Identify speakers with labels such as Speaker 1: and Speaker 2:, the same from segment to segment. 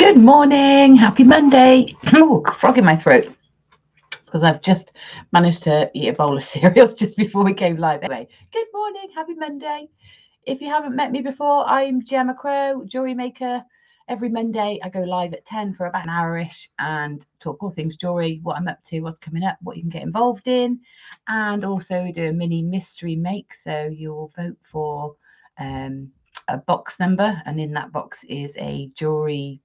Speaker 1: Good morning, happy Monday. Oh, frog in my throat. It's because I've just managed to eat a bowl of cereals just before we came live. Anyway, good morning, happy Monday. If you haven't met me before, I'm Gemma Crow, jewellery maker. Every Monday I go live at 10 for about an hour-ish and talk all things jewellery, what I'm up to, what's coming up, what you can get involved in. And also we do a mini mystery make. So you'll vote for a box number, and in that box is a jewellery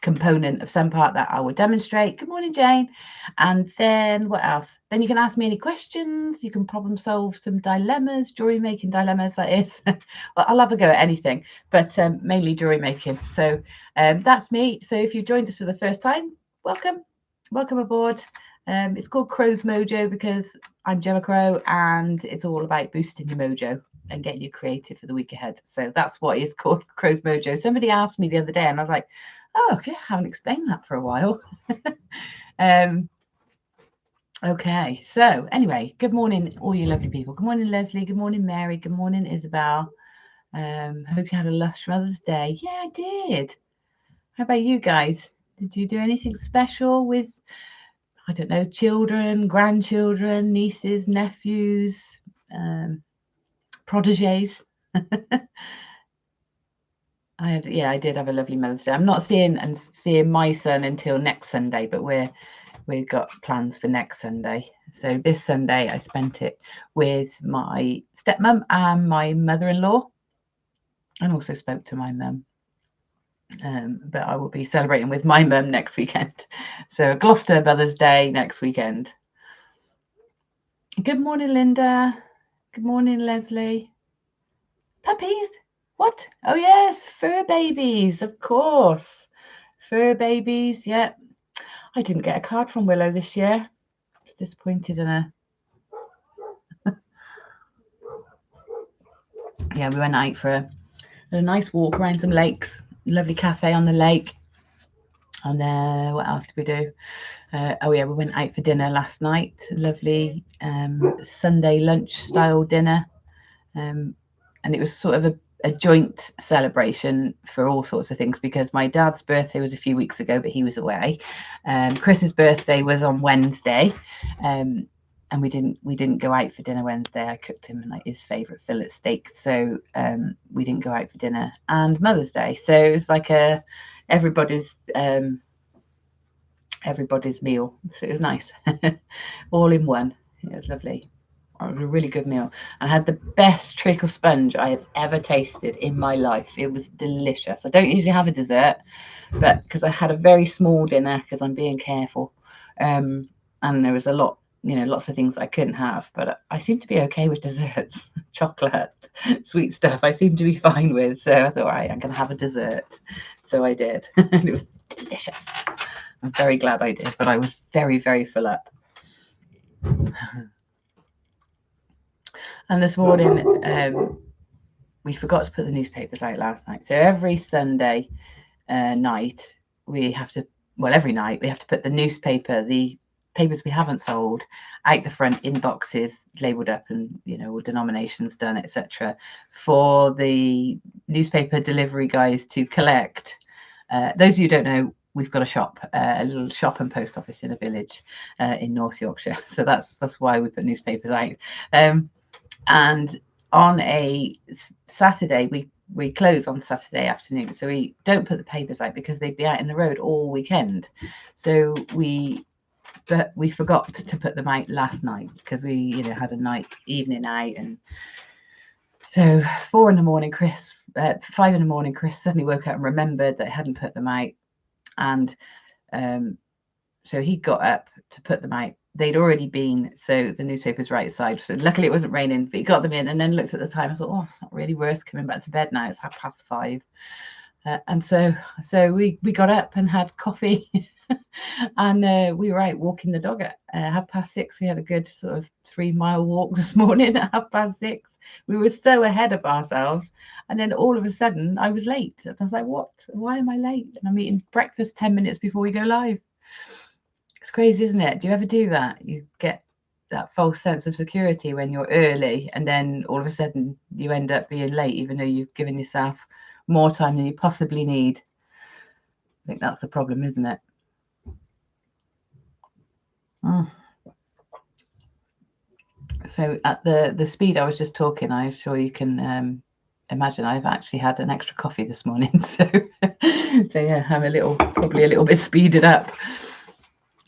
Speaker 1: component of some part that I will demonstrate. Good morning, Jane. And then what else? Then you can ask me any questions. You can problem solve some dilemmas, jewelry making dilemmas, that is. Well, I'll have a go at anything, but mainly jewelry making. So that's me. So if you've joined us for the first time, welcome aboard. It's called Crow's Mojo because I'm Gemma Crow and it's all about boosting your mojo and getting you creative for the week ahead. So that's what it's called, Crow's Mojo. Somebody asked me the other day and I was like, oh, okay, I haven't explained that for a while. Okay, so anyway, good morning, all you lovely people. Good morning, Leslie. Good morning, Mary. Good morning, Isabel. Hope you had a lush Mother's Day. Yeah, I did. How about you guys? Did you do anything special with, I don't know, children, grandchildren, nieces, nephews, proteges? I did have a lovely Mother's Day. I'm not seeing my son until next Sunday, but we've got plans for next Sunday. So this Sunday I spent it with my stepmom and my mother-in-law, and also spoke to my mum. But I will be celebrating with my mum next weekend. So Gloucester Mother's Day next weekend. Good morning, Linda. Good morning, Leslie. Puppies? What? Oh yes, fur babies, of course. Fur babies, yeah. I didn't get a card from Willow this year. I was disappointed in her. Yeah, we went out for a nice walk around some lakes. Lovely cafe on the lake. And what else did we do? Oh yeah, we went out for dinner last night. Lovely Sunday lunch style dinner. And it was sort of a joint celebration for all sorts of things because my dad's birthday was a few weeks ago, but he was away. Chris's birthday was on Wednesday, and we didn't go out for dinner Wednesday. I cooked him like his favourite fillet steak, so we didn't go out for dinner. And Mother's Day, so it was like everybody's meal. So it was nice, all in one. It was lovely. It was a really good meal. I had the best treacle sponge I have ever tasted in my life. It was delicious. I don't usually have a dessert, but because I had a very small dinner because I'm being careful, and there was a lot, lots of things I couldn't have, but I seem to be okay with desserts, chocolate, sweet stuff. I seem to be fine with. So I thought, all right, I'm going to have a dessert. So I did, and it was delicious. I'm very glad I did, but I was very, very full up. And this morning, we forgot to put the newspapers out last night. So every Sunday night, every night we have to put the papers we haven't sold out the front in boxes, labelled up and, all denominations done, etc., for the newspaper delivery guys to collect. Those of you who don't know, we've got a shop, a little shop and post office in a village in North Yorkshire. So that's why we put newspapers out. And on a Saturday, we close on Saturday afternoon, so we don't put the papers out because they'd be out in the road all weekend. So we forgot to put them out last night because we had a evening out, and so 4 a.m, Chris 5 a.m, Chris suddenly woke up and remembered that he hadn't put them out, and so he got up to put them out. They'd already been, so the newspaper's right side. So luckily it wasn't raining, but he got them in and then looked at the time. I thought, oh, it's not really worth coming back to bed now. It's 5:30. And so we got up and had coffee and we were out walking the dog at 6:30. We had a good sort of 3-mile walk this morning at 6:30. We were so ahead of ourselves. And then all of a sudden I was late. And I was like, what? Why am I late? And I'm eating breakfast 10 minutes before we go live. It's crazy, isn't it? Do you ever do that? You get that false sense of security when you're early and then all of a sudden you end up being late, even though you've given yourself more time than you possibly need. think that's the problem, isn't it? So at the speed I was just talking, I'm sure you can imagine I've actually had an extra coffee this morning. So yeah, I'm probably a little bit speeded up.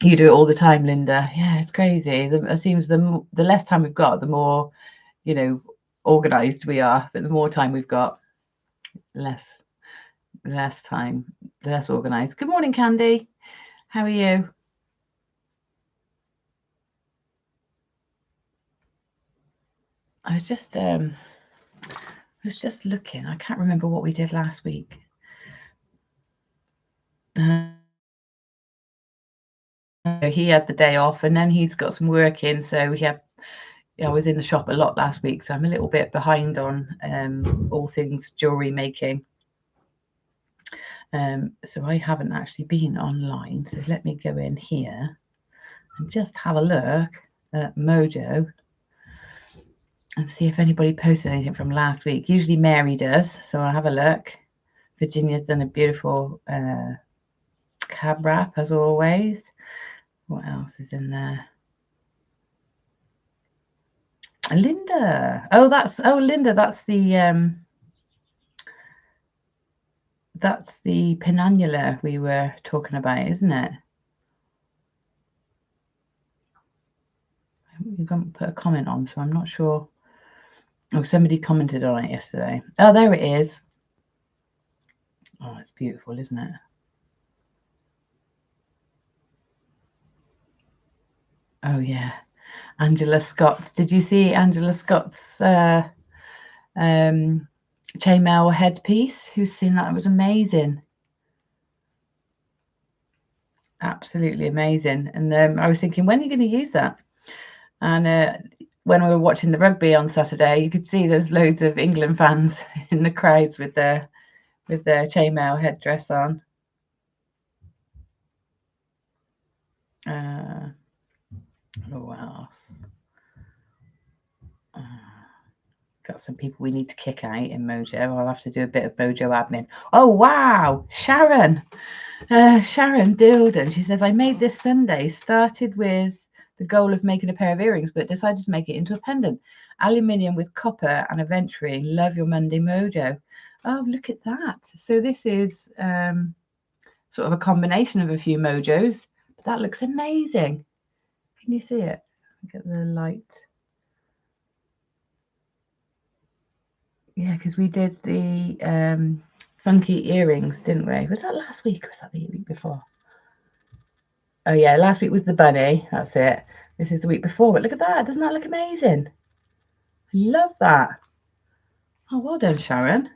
Speaker 1: You do it all the time, Linda. Yeah, it's crazy. It seems the less time we've got, the more, organized we are. But the more time we've got, less time, the less organized. Good morning, Candy. How are you? I was just looking. I can't remember what we did last week. He had the day off, and then he's got some work in. So I was in the shop a lot last week, so I'm a little bit behind on all things jewellery making. So I haven't actually been online. So let me go in here and just have a look at Mojo and see if anybody posted anything from last week. Usually Mary does, so I'll have a look. Virginia's done a beautiful cab wrap as always. What else is in there? Linda. Linda, that's the penannula we were talking about, isn't it? You haven't put a comment on, so I'm not sure. Oh, somebody commented on it yesterday. Oh, there it is. Oh, it's beautiful, isn't it? Oh, yeah. Angela Scott's. Did you see Angela Scott's chainmail headpiece? Who's seen that? It was amazing. Absolutely amazing. And I was thinking, when are you going to use that? And when we were watching the rugby on Saturday, you could see there's loads of England fans in the crowds with their chainmail headdress on. What else? Got some people we need to kick out in Mojo. I'll have to do a bit of Mojo admin. Oh, wow. Sharon Dilden. She says, I made this Sunday, started with the goal of making a pair of earrings, but decided to make it into a pendant. Aluminium with copper and aventurine. Love your Monday Mojo. Oh, look at that. So this is sort of a combination of a few Mojos. But that looks amazing. Can you see it? Look at the light. Yeah, because we did the funky earrings, didn't we? Was that last week or was that the week before? Oh, yeah, last week was the bunny. That's it. This is the week before. But look at that. Doesn't that look amazing? I love that. Oh, well done, Sharon.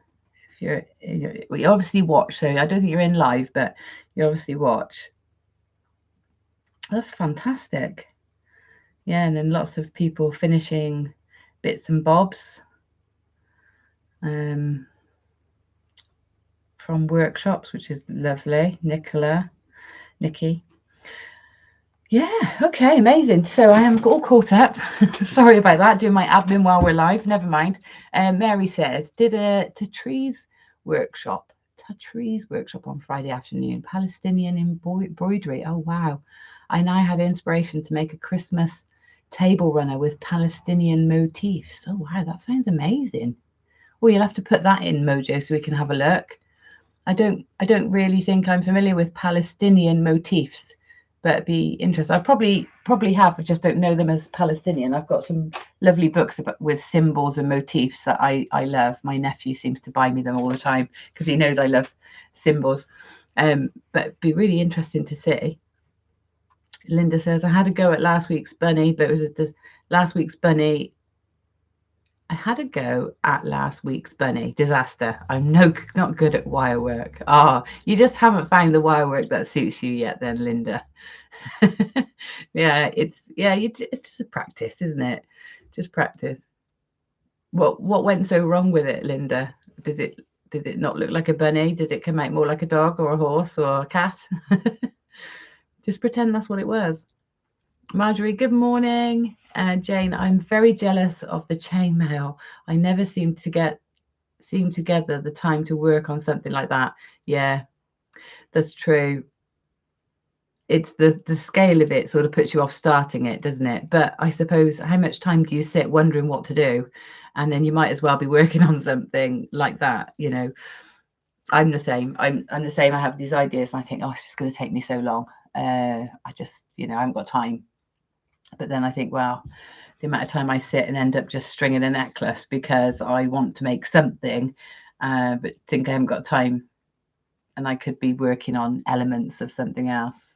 Speaker 1: We obviously watch, so I don't think you're in live, but you obviously watch. That's fantastic. Yeah, and then lots of people finishing bits and bobs from workshops, which is lovely. Nikki. Yeah, okay, amazing. So I am all caught up. Sorry about that, doing my admin while we're live. Never mind. Mary says, did a Tatriz workshop on Friday afternoon. Palestinian embroidery. Oh, wow. I now have inspiration to make a Christmas table runner with Palestinian motifs. Oh, wow, that sounds amazing. Well, you'll have to put that in Mojo so we can have a look. I don't really think I'm familiar with Palestinian motifs, but it'd be interesting. I probably have, I just don't know them as Palestinian. I've got some lovely books with symbols and motifs that I love. My nephew seems to buy me them all the time because he knows I love symbols. But it'd be really interesting to see. Linda says, I had a go at last week's bunny, but it was last week's bunny. I had a go at last week's bunny. Disaster. I'm not good at wire work. You just haven't found the wire work that suits you yet then, Linda. It's just a practice, isn't it? Just practice. What went so wrong with it, Linda? Did it not look like a bunny? Did it come out more like a dog or a horse or a cat? Just pretend that's what it was. Marjorie, good morning. Jane, I'm very jealous of the chainmail. I never seem together the time to work on something like that. Yeah. That's true. It's the scale of it sort of puts you off starting it, doesn't it? But I suppose, how much time do you sit wondering what to do? And then you might as well be working on something like that, you know. I'm the same. I'm the same. I have these ideas and I think, oh, it's just going to take me so long. I just, you know, I haven't got time. But then I think, well, the amount of time I sit and end up just stringing a necklace because I want to make something, but think I haven't got time, and I could be working on elements of something else.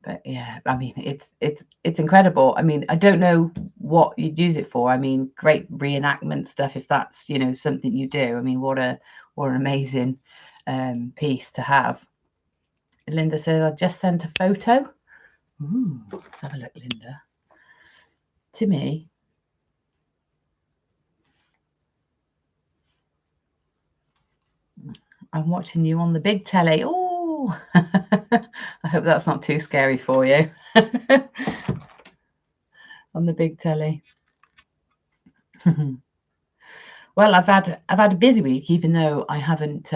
Speaker 1: But yeah, I mean, it's incredible. I mean, I don't know what you'd use it for. I mean, great reenactment stuff if that's, you know, something you do. I mean, what an amazing piece to have. Linda says, I've just sent a photo. Ooh, let's have a look, Linda. To me. I'm watching you on the big telly. Oh, I hope that's not too scary for you. On the big telly. Well, I've had a busy week, even though I haven't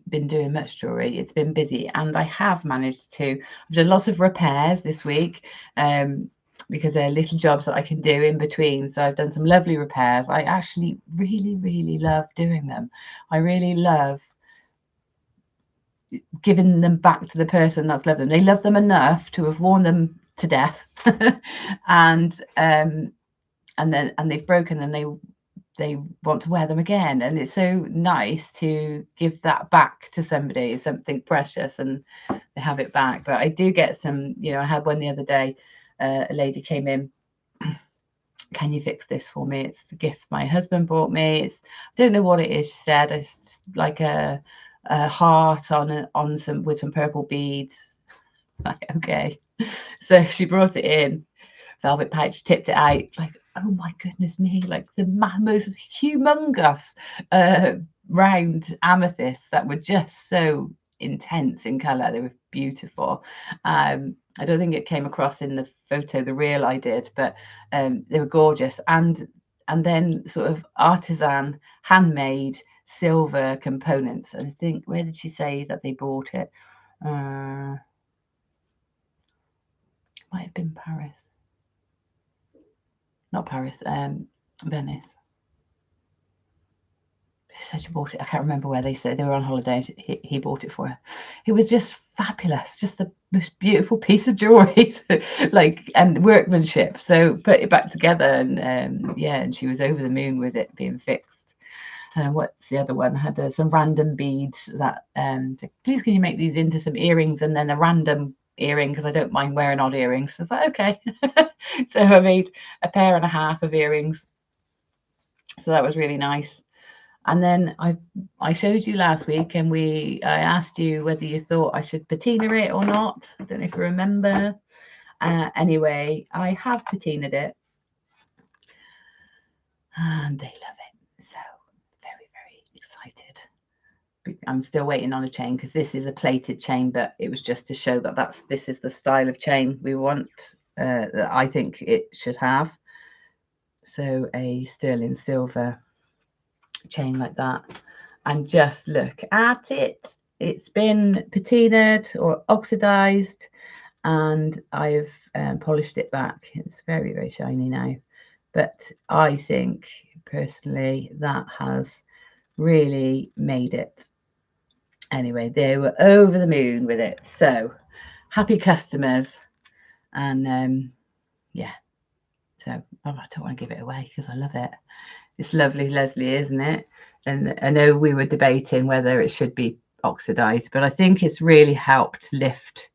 Speaker 1: been doing much jewellery. It's been busy, and I have managed to. I've done lots of repairs this week because there are little jobs that I can do in between. So I've done some lovely repairs. I actually really, really love doing them. I really love giving them back to the person that's loved them. They love them enough to have worn them to death, and then they've broken, and they want to wear them again, and it's so nice to give that back to somebody, something precious, and they have it back. But I do get some, you know, I had one the other day. A lady came in. Can you fix this for me? It's a gift my husband bought me. I don't know what it is. She said it's like a heart on some with some purple beads. Like, okay. So she brought it in, velvet pouch, tipped it out, like, oh my goodness me, like the most humongous round amethysts that were just so intense in color. They were beautiful. I don't think it came across in the photo, the reel I did, but they were gorgeous. And then sort of artisan, handmade silver components. And I think, where did she say that they bought it? Might have been Paris. Not Paris, Venice. She said she bought it. I can't remember where. They said they were on holiday. He bought it for her. It was just fabulous, just the most beautiful piece of jewelry, like, and workmanship. So put it back together, and yeah, and she was over the moon with it being fixed. And what's the other one? Had some random beads that please can you make these into some earrings, and then a random earring because I don't mind wearing odd earrings. So I was like, okay. So I made a pair and a half of earrings. So that was really nice. And then I showed you last week, and I asked you whether you thought I should patina it or not. I don't know if you remember. Anyway, I have patinaed it, and they love it. So very, very excited. I'm still waiting on a chain because this is a plated chain, but it was just to show that this is the style of chain we want, that I think it should have. So a sterling silver chain like that, and just look at it. It's been patinaed or oxidized, and I've polished it back. It's very, very shiny now, but I think personally that has really made it. Anyway, they were over the moon with it. So happy customers, and yeah, so I don't want to give it away because I love it. It's lovely, Leslie, isn't it? And I know we were debating whether it should be oxidized, but I think it's really helped lift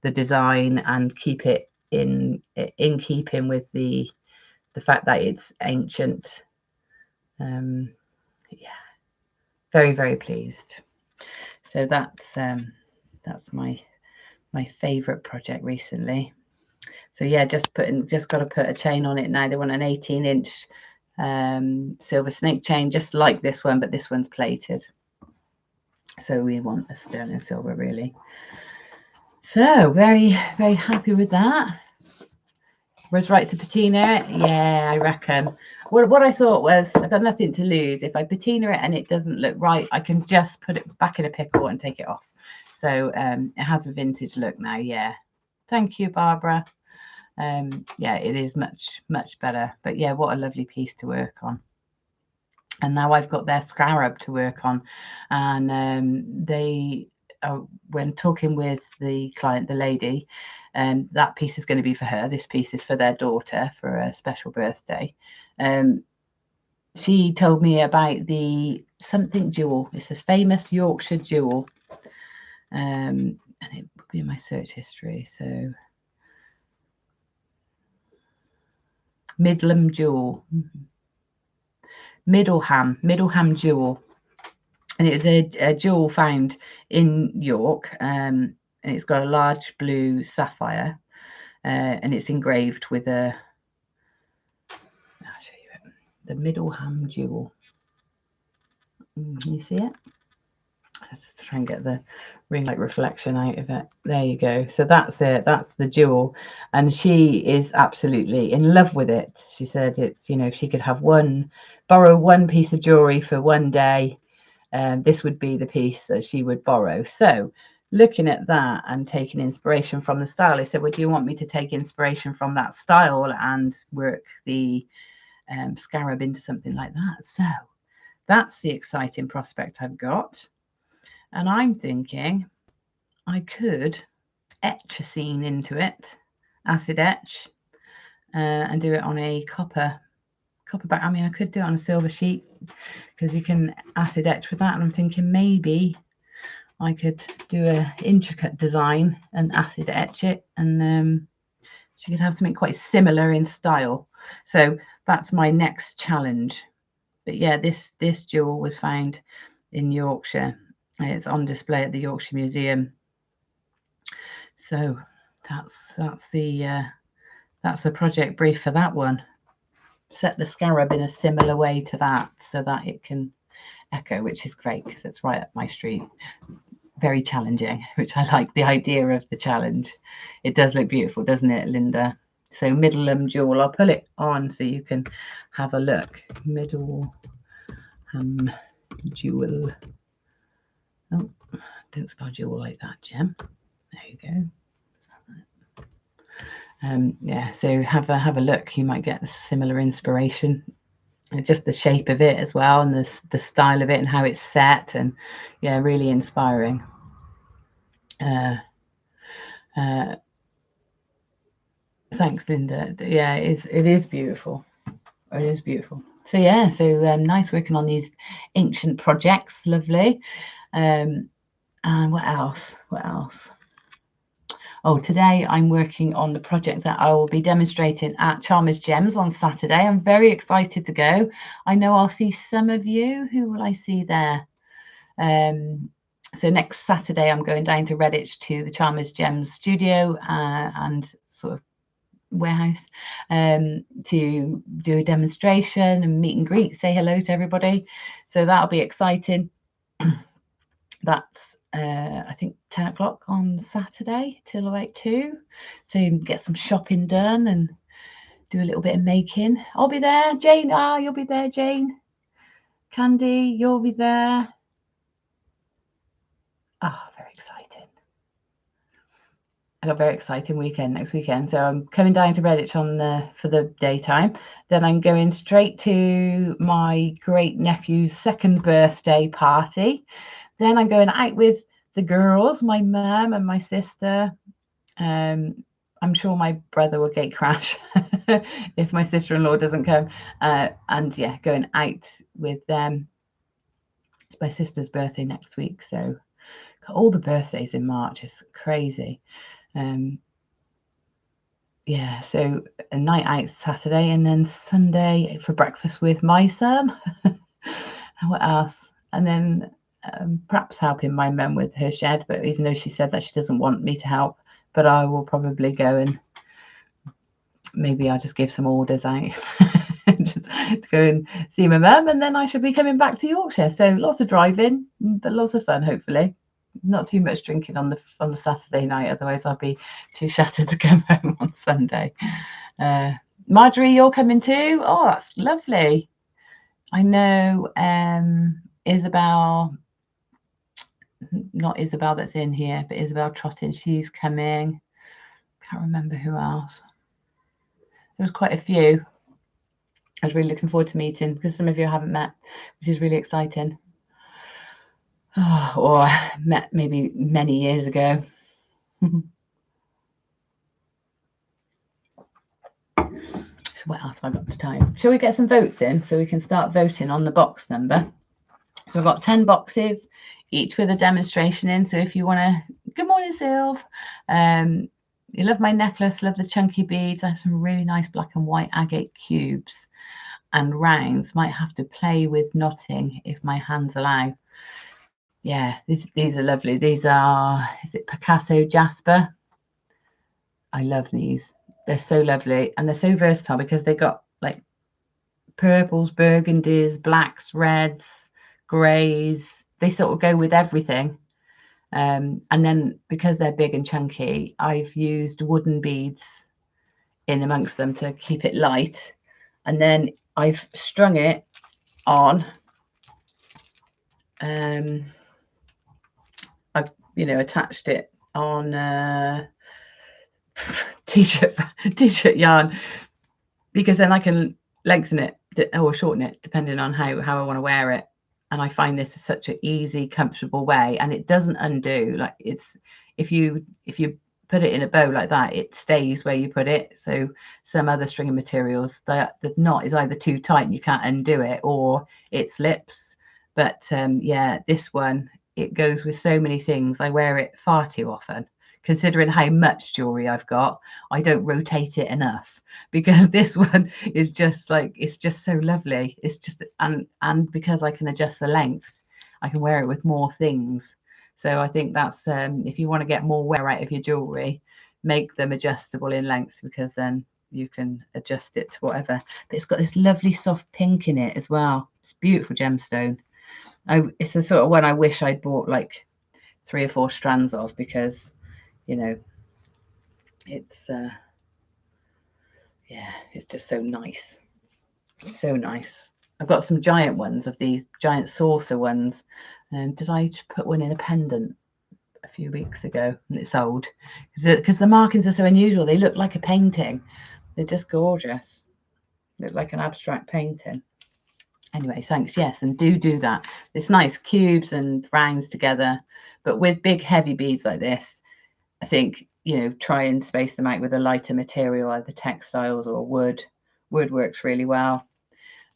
Speaker 1: the design and keep it in keeping with the fact that it's ancient. Yeah, very, very pleased. So that's my favorite project recently. So yeah, just got to put a chain on it now. They want an 18-inch silver snake chain, just like this one, but this one's plated. So we want a sterling silver, really. So very, very happy with that. Was right to patina it? Yeah, I reckon. What I thought was, I've got nothing to lose. If I patina it and it doesn't look right, I can just put it back in a pickle and take it off. So it has a vintage look now. Yeah. Thank you, Barbara. Yeah, it is much better. But yeah, what a lovely piece to work on. And now I've got their scarab to work on, and when talking with the client, the lady, that piece is going to be for her. This piece is for their daughter for a special birthday. She told me about the something jewel. It's a famous Yorkshire jewel, and it will be in my search history. So Midlam jewel. Middleham jewel, and it was a jewel found in York, and it's got a large blue sapphire, and it's engraved with I'll show you it, the Middleham jewel. You see it? Let's try and get the ring light reflection out of it. There you go. So that's it. That's the jewel, and she is absolutely in love with it. She said it's, you know, if she could borrow one piece of jewelry for one day, this would be the piece that she would borrow. So looking at that and taking inspiration from the style, I said, well, do you want me to take inspiration from that style and work the scarab into something like that? So that's the exciting prospect I've got. And I'm thinking I could etch a scene into it, acid etch, and do it on a copper back. I mean, I could do it on a silver sheet because you can acid etch with that. And I'm thinking maybe I could do an intricate design and acid etch it, and she could have something quite similar in style. So that's my next challenge. But yeah, this jewel was found in Yorkshire. It's on display at the Yorkshire Museum. So that's the project brief for that one. Set the scarab in a similar way to that so that it can echo, which is great because it's right up my street. Very challenging, which I like the idea of the challenge. It does look beautiful, doesn't it, Linda? So Middleham jewel, I'll put it on so you can have a look. Middleham jewel. Oh, don't spell jewel like that, Gem. There you go. Yeah, so have a look. You might get a similar inspiration. And just the shape of it as well, and the style of it and how it's set, and yeah, really inspiring. Thanks, Linda. Yeah, it is beautiful. It is beautiful. So yeah, so nice working on these ancient projects. Lovely. And what else? Oh, today I'm working on the project that I will be demonstrating at Charmers Gems on Saturday. I'm very excited to go. I know I'll see some of you. Who will I see there? So next Saturday, I'm going down to Redditch to the Charmers Gems studio and sort of warehouse to do a demonstration and meet and greet, say hello to everybody. So that'll be exciting. That's I think 10 o'clock on Saturday till about 2. So you can get some shopping done and do a little bit of making. I'll be there. Jane, you'll be there, Jane. Candy, you'll be there. Very exciting. I got a very exciting weekend next weekend. So I'm coming down to Redditch for the daytime. Then I'm going straight to my great nephew's 2nd birthday party. Then I'm going out with the girls, my mum and my sister. I'm sure my brother will gate crash if my sister-in-law doesn't come. And yeah, going out with them. It's my sister's birthday next week. So got all the birthdays in March. It's crazy. Yeah, so a night out Saturday and then Sunday for breakfast with my son. And what else? And then perhaps helping my mum with her shed, but even though she said that she doesn't want me to help, but I will probably go and maybe I'll just give some orders out just to go and see my mum, and then I should be coming back to Yorkshire. So lots of driving, but lots of fun, hopefully. not too much drinking on the Saturday night, otherwise I'll be too shattered to come home on Sunday. Marjorie, you're coming too? Oh, that's lovely. I know Isabel, not Isabel that's in here, but Isabel Trottin, she's coming. Can't remember who else. There was quite a few. I was really looking forward to meeting, because some of you I haven't met, which is really exciting. Oh, or met maybe many years ago. So what else have I got to time? Shall we get some votes in so we can start voting on the box number? So I've got 10 boxes, each with a demonstration in. So if you want to, good morning, Sylv. You love my necklace, love the chunky beads. I have some really nice black and white agate cubes and rounds. Might have to play with knotting if my hands allow. Yeah, these are lovely. These are, is it Picasso Jasper? I love these. They're so lovely, and they're so versatile because they got like purples, burgundies, blacks, reds, greys. They sort of go with everything. And then because they're big and chunky, I've used wooden beads in amongst them to keep it light. And then I've strung it on. I've, attached it on t-shirt yarn, because then I can lengthen it or shorten it depending on how I want to wear it. And I find this is such an easy, comfortable way, and it doesn't undo. Like, it's, if you put it in a bow like that, it stays where you put it. So some other stringing materials, the knot is either too tight and you can't undo it, or it slips. But yeah, this one, it goes with so many things. I wear it far too often. Considering how much jewelry I've got, I don't rotate it enough, because this one is just like, it's just so lovely. It's just, and because I can adjust the length, I can wear it with more things. So I think that's, if you want to get more wear out of your jewelry, make them adjustable in length, because then you can adjust it to whatever. But it's got this lovely soft pink in it as well. It's beautiful gemstone. It's the sort of one I wish I'd bought like 3 or 4 strands of, because it's yeah, it's just so nice, so nice. I've got some giant ones of these giant saucer ones, and did I put one in a pendant a few weeks ago, and it sold because the markings are so unusual. They look like a painting. They're just gorgeous. Look like an abstract painting. Anyway, thanks. Yes, and do that. It's nice cubes and rounds together, but with big heavy beads like this, I think, try and space them out with a lighter material, either textiles or wood. Wood works really well.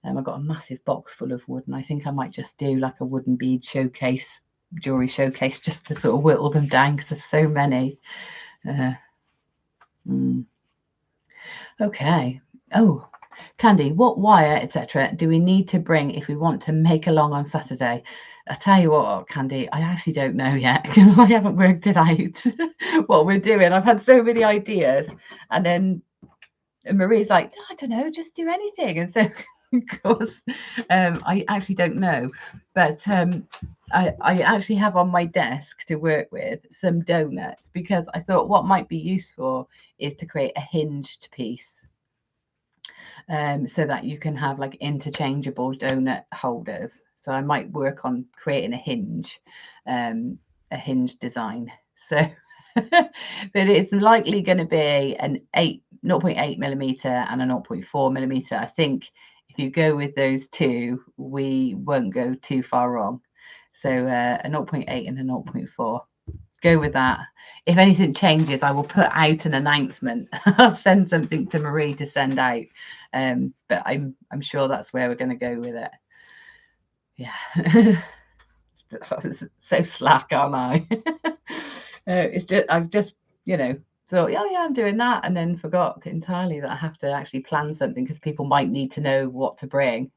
Speaker 1: I've got a massive box full of wood, and I think I might just do like a wooden bead showcase, jewelry showcase, just to sort of whittle them down, because there's so many. Okay. Oh, Candy, what wire, etc., do we need to bring if we want to make along on Saturday? I tell you what, Candy, I actually don't know yet, because I haven't worked it out what we're doing. I've had so many ideas, and then Marie's like, I don't know, just do anything. And so, of course, I actually don't know. But I actually have on my desk to work with some donuts, because I thought what might be useful is to create a hinged piece. So that you can have like interchangeable donut holders. So I might work on creating a hinge design. So, but it's likely going to be an 0.8 millimeter and a 0.4 millimeter. I think if you go with those two, we won't go too far wrong. So a 0.8 and a 0.4. Go with that. If anything changes, I will put out an announcement. I'll send something to Marie to send out. But I'm sure that's where we're going to go with it. Yeah. So slack, aren't I? It's just, I've just, thought, oh yeah, I'm doing that, and then forgot entirely that I have to actually plan something, because people might need to know what to bring.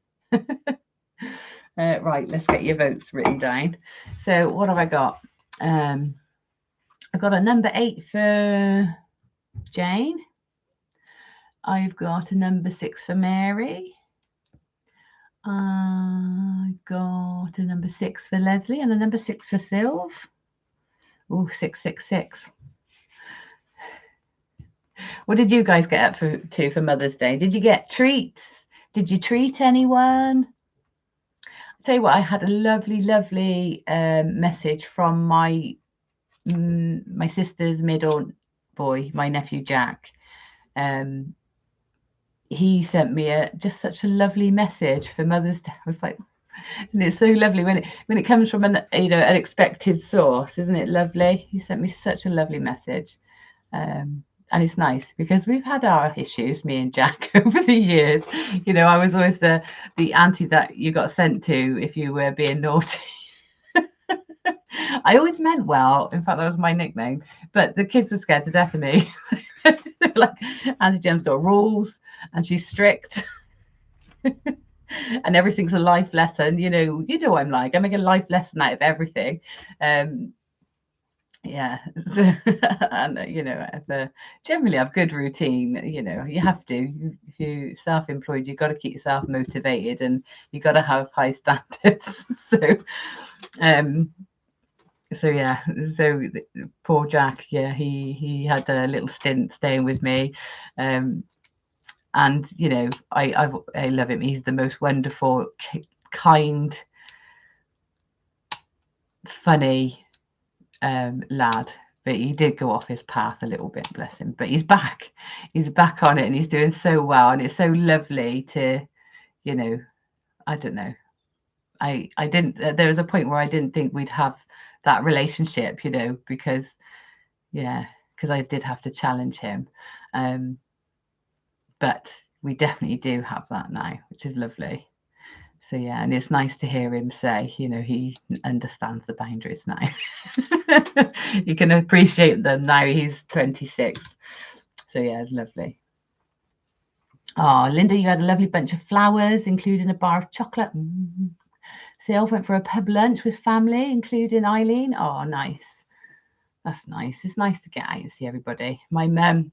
Speaker 1: Right, let's get your votes written down. So what have I got? I've got a number 8 for Jane. I've got a number 6 for Mary. I've got a number 6 for Leslie, and a number 6 for Sylv. Oh, 666. What did you guys get up for Mother's Day? Did you get treats? Did you treat anyone? I'll tell you what, I had a lovely message from my sister's middle boy, my nephew Jack. He sent me just such a lovely message for Mother's Day. I was like, and it's so lovely when it comes from an unexpected source, isn't it lovely? He sent me such a lovely message. And it's nice because we've had our issues, me and Jack, over the years. I was always the auntie that you got sent to if you were being naughty. I always meant well. In fact, that was my nickname. But the kids were scared to death of me. Like, Auntie Gem's got rules and she's strict. And everything's a life lesson. You know what I'm like. I make a life lesson out of everything. Yeah, so, and generally have good routine. You have to. If you're self-employed, you've got to keep yourself motivated, and you've got to have high standards. So poor Jack, yeah, he had a little stint staying with me, and I love him. He's the most wonderful, kind, funny lad, but he did go off his path a little bit, bless him, but he's back on it, and he's doing so well, and it's so lovely to I don't know, I didn't there was a point where I didn't think we'd have that relationship, because I did have to challenge him, but we definitely do have that now, which is lovely. So yeah, and it's nice to hear him say, he understands the boundaries now. You can appreciate them now. He's 26. So yeah, it's lovely. Oh, Linda, you had a lovely bunch of flowers, including a bar of chocolate. Sil went for a pub lunch with family, including Eileen. Oh, nice. That's nice. It's nice to get out and see everybody. My mum,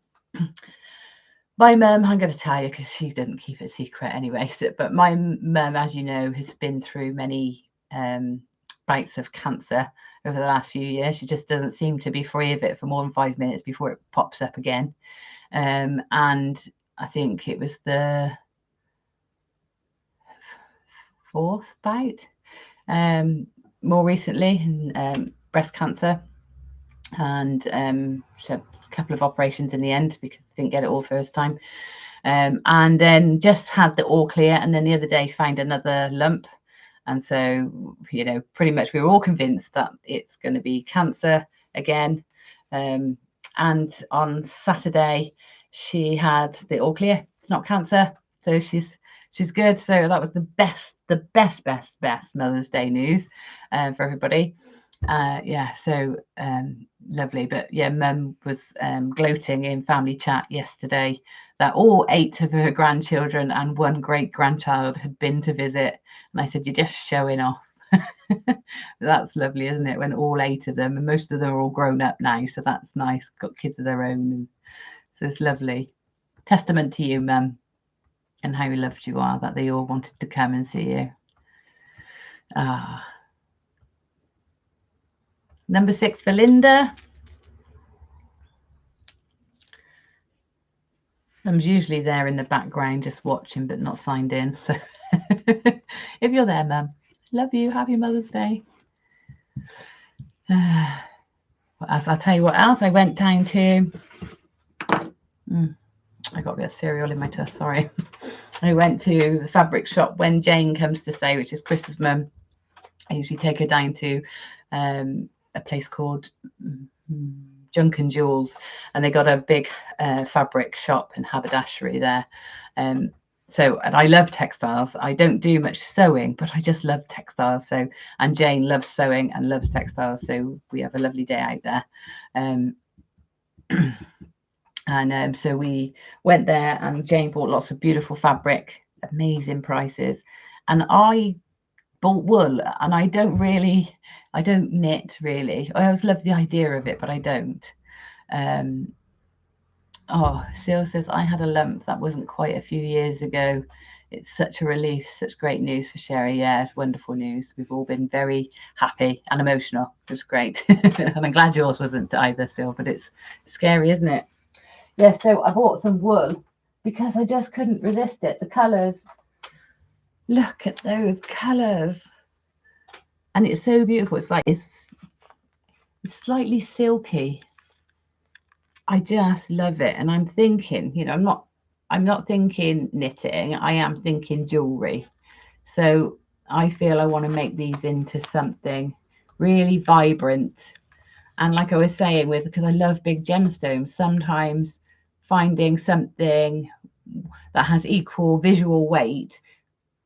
Speaker 1: I'm going to tell you because she didn't keep it a secret anyway. But my mum, as you know, has been through many bouts of cancer over the last few years. She just doesn't seem to be free of it for more than 5 minutes before it pops up again. And I think it was the 4th bout more recently, breast cancer. And she had a couple of operations in the end because I didn't get it all first time, and then just had the all clear, and then the other day found another lump, and so pretty much we were all convinced that it's going to be cancer again, and on Saturday she had the all clear. It's not cancer, so she's good. So that was the best Mother's Day news for everybody. So lovely. But yeah, Mum was gloating in family chat yesterday that all 8 of her grandchildren and 1 great grandchild had been to visit, and I said, you're just showing off. That's lovely, isn't it, when all 8 of them, and most of them are all grown up now, so that's nice, got kids of their own, so it's lovely. Testament to you, Mum, and how loved you are that they all wanted to come and see you. Number 6 for Linda. I'm usually there in the background just watching but not signed in. So if you're there, Mum, love you. Happy Mother's Day. I'll tell you what else I went down to. I got a bit of cereal in my tooth, sorry. I went to the fabric shop when Jane comes to stay, which is Chris's mum. I usually take her down to a place called Junk and Jewels, and they got a big fabric shop and haberdashery there. And I love textiles. I don't do much sewing, but I just love textiles. And Jane loves sewing and loves textiles, so we have a lovely day out there. So we went there, and Jane bought lots of beautiful fabric, amazing prices, and I bought wool, and I don't knit really. I always love the idea of it, but I don't. Sil says, I had a lump that wasn't quite a few years ago. it's such a relief, such great news for Sherry. Yeah, it's wonderful news. We've all been very happy and emotional. It was great. And I'm glad yours wasn't either, Sil, but it's scary, isn't it? Yeah, so I bought some wool because I just couldn't resist it. The colours, look at those colours. And it's so beautiful. It's like, it's slightly silky. I just love it. And I'm thinking, you know, I'm not thinking knitting. I am thinking jewellery. So I feel I want to make these into something really vibrant. And like I was saying, because I love big gemstones, sometimes finding something that has equal visual weight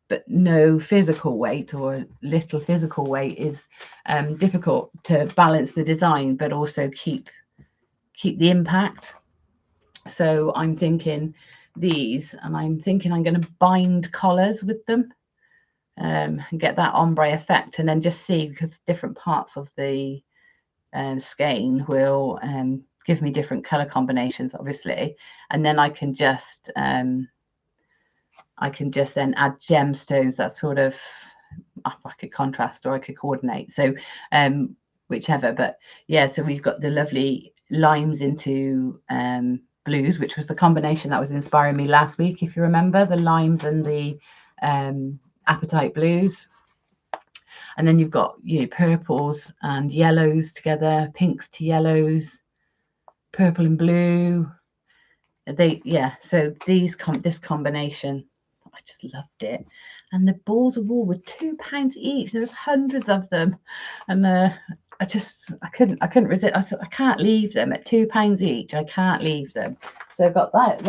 Speaker 1: but no physical weight, or little physical weight, is difficult to balance the design but also keep the impact. So I'm thinking these, and I'm thinking I'm going to bind collars with them and get that ombre effect, and then just see, because different parts of the skein will give me different color combinations, obviously, and then I can just then add gemstones that sort of, I could contrast or I could coordinate, so whichever. But yeah, so we've got the lovely limes into blues, which was the combination that was inspiring me last week, if you remember, the limes and the apatite blues. And then you've got, you know, purples and yellows together, pinks to yellows, purple and blue. So this combination, I just loved it. And the balls of wool were £2 each. There was hundreds of them, and I couldn't resist. I said, I can't leave them at £2 each. I can't leave them. So I've got that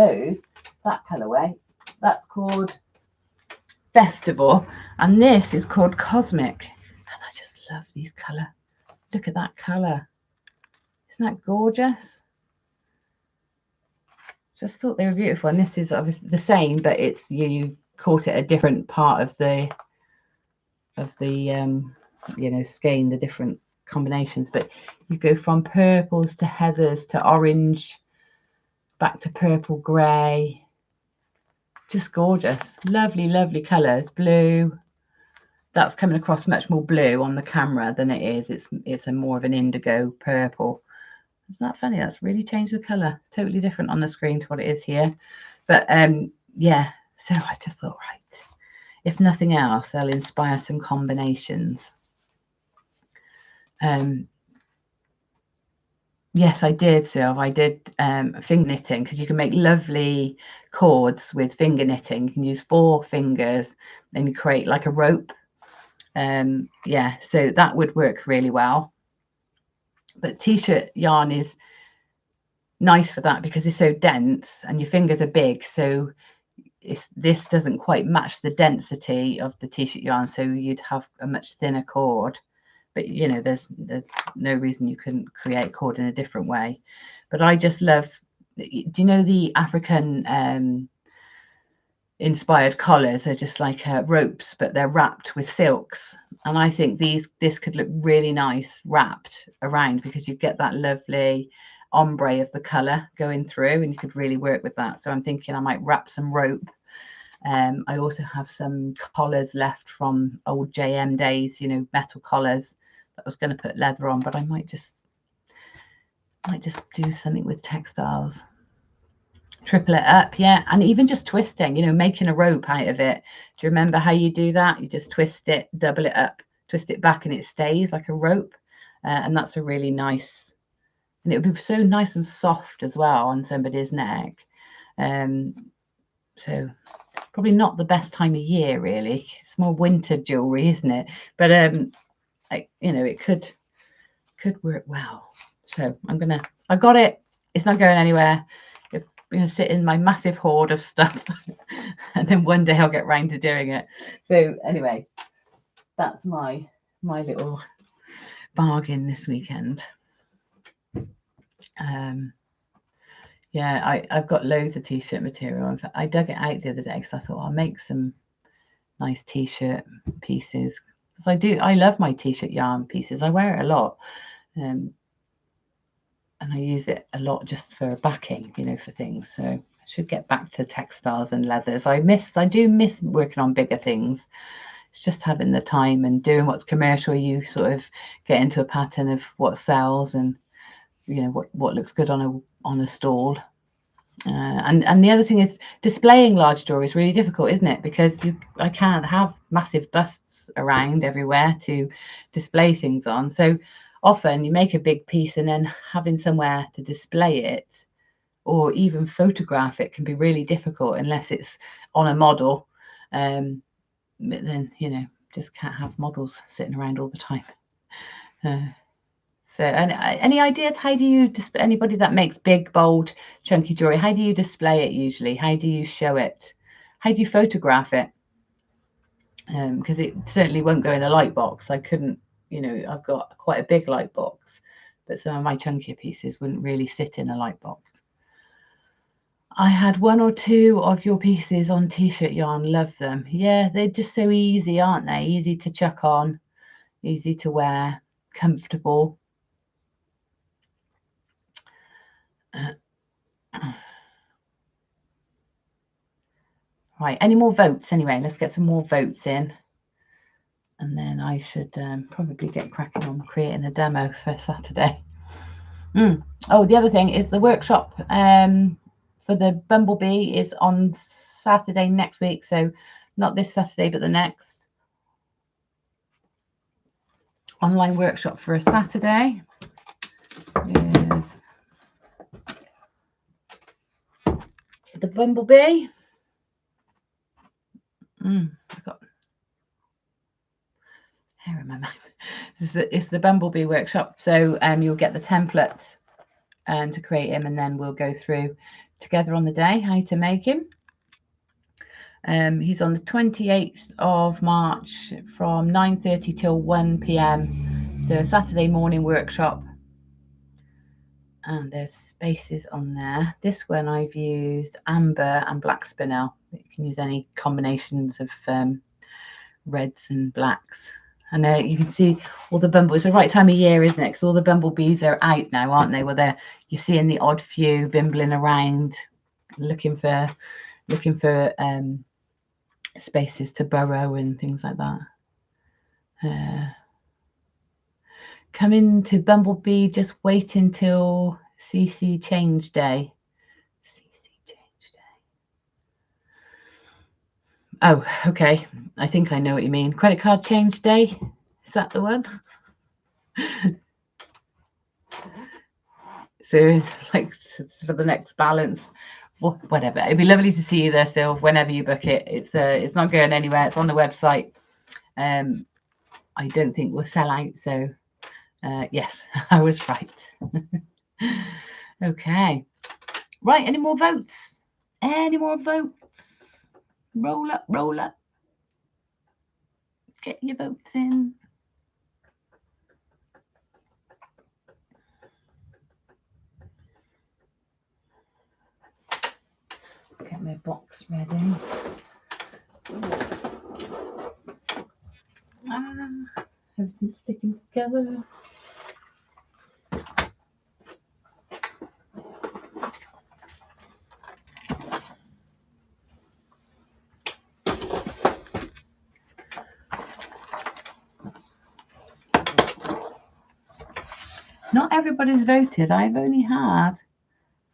Speaker 1: colourway. That's called Festival, and this is called Cosmic. And I just love these colour. Look at that colour. Isn't that gorgeous? Just thought they were beautiful. And this is obviously the same, but it's you caught it a different part of the you know, skein, the different combinations. But you go from purples to heathers to orange, back to purple grey. Just gorgeous. Lovely, lovely colours. Blue. That's coming across much more blue on the camera than it is. It's a more of an indigo purple. Isn't that funny? That's really changed the colour. Totally different on the screen to what it is here. But yeah, so I just thought, right, if nothing else, they'll inspire some combinations. Yes, I did, Sylv. I did finger knitting, because you can make lovely cords with finger knitting. You can use 4 fingers and you create like a rope. Yeah, so that would work really well. But t-shirt yarn is nice for that because it's so dense and your fingers are big, so this doesn't quite match the density of the t-shirt yarn, so you'd have a much thinner cord. But you know, there's no reason you couldn't create cord in a different way. But I just love, do you know the African inspired collars are just like ropes, but they're wrapped with silks, and I think this could look really nice wrapped around, because you get that lovely ombre of the color going through, and you could really work with that. So I'm thinking I might wrap some rope. I also have some collars left from old JM days, you know, metal collars that I was going to put leather on, but I might just do something with textiles. Triple it up, yeah, and even just twisting, you know, making a rope out of it. Do you remember how you do that? You just twist it, double it up, twist it back, and it stays like a rope. And that's a really nice, and it would be so nice and soft as well on somebody's neck. So probably not the best time of year, really. It's more winter jewelry, isn't it? But you know, it could work well. So I got it. It's not going anywhere. I'm going to sit in my massive hoard of stuff and then one day I'll get round to doing it. So anyway, that's my little bargain this weekend. Yeah, I've got loads of t-shirt material. In fact, I dug it out the other day because I thought I'll make some nice t-shirt pieces, because I love my t-shirt yarn pieces. I wear it a lot, and I use it a lot just for backing, you know, for things. So should get back to textiles and leathers. I do miss working on bigger things. It's just having the time and doing what's commercial. You sort of get into a pattern of what sells and, you know, what looks good on a stall. And the other thing is displaying large jewelry is really difficult, isn't it? Because I can't have massive busts around everywhere to display things on. So often you make a big piece and then having somewhere to display it or even photograph it can be really difficult unless it's on a model. But then, you know, just can't have models sitting around all the time. So, any ideas? How do you anybody that makes big, bold, chunky jewelry? How do you display it usually? How do you show it? How do you photograph it? Because it certainly won't go in a light box. I couldn't, you know, I've got quite a big light box, but some of my chunkier pieces wouldn't really sit in a light box. I had 1 or 2 of your pieces on t-shirt yarn. Love them. Yeah, they're just so easy, aren't they? Easy to chuck on, easy to wear, comfortable. Right, any more votes? Anyway, let's get some more votes in. And then I should probably get cracking on creating a demo for Saturday. Oh, the other thing is the workshop for the Bumblebee is on Saturday next week. So not this Saturday, but the next. Online workshop for a Saturday is the Bumblebee. I've got hair in my mouth. It's the Bumblebee workshop. So you'll get the template to create him, and then we'll go through together on the day how to make him. He's on the 28th of March from 9:30 till 1 p.m. So Saturday morning workshop. And there's spaces on there. This one I've used amber and black spinel. You can use any combinations of reds and blacks. And you can see all the bumblebees. It's the right time of year, isn't it? Because all the bumblebees are out now, aren't they? Well, you're seeing the odd few bimbling around, looking for spaces to burrow and things like that. Come into Bumblebee, just wait until CC change day. CC change day. Oh, okay. I think I know what you mean. Credit card change day. Is that the one? So, like, for the next balance, whatever. It'd be lovely to see you there still whenever you book it. It's not going anywhere. It's on the website. I don't think we'll sell out. So, yes, I was right. Okay. Right. Any more votes? Any more votes? Roll up, roll up. Get your votes in. Get my box ready. Everything's sticking together. Not everybody's voted. I've only had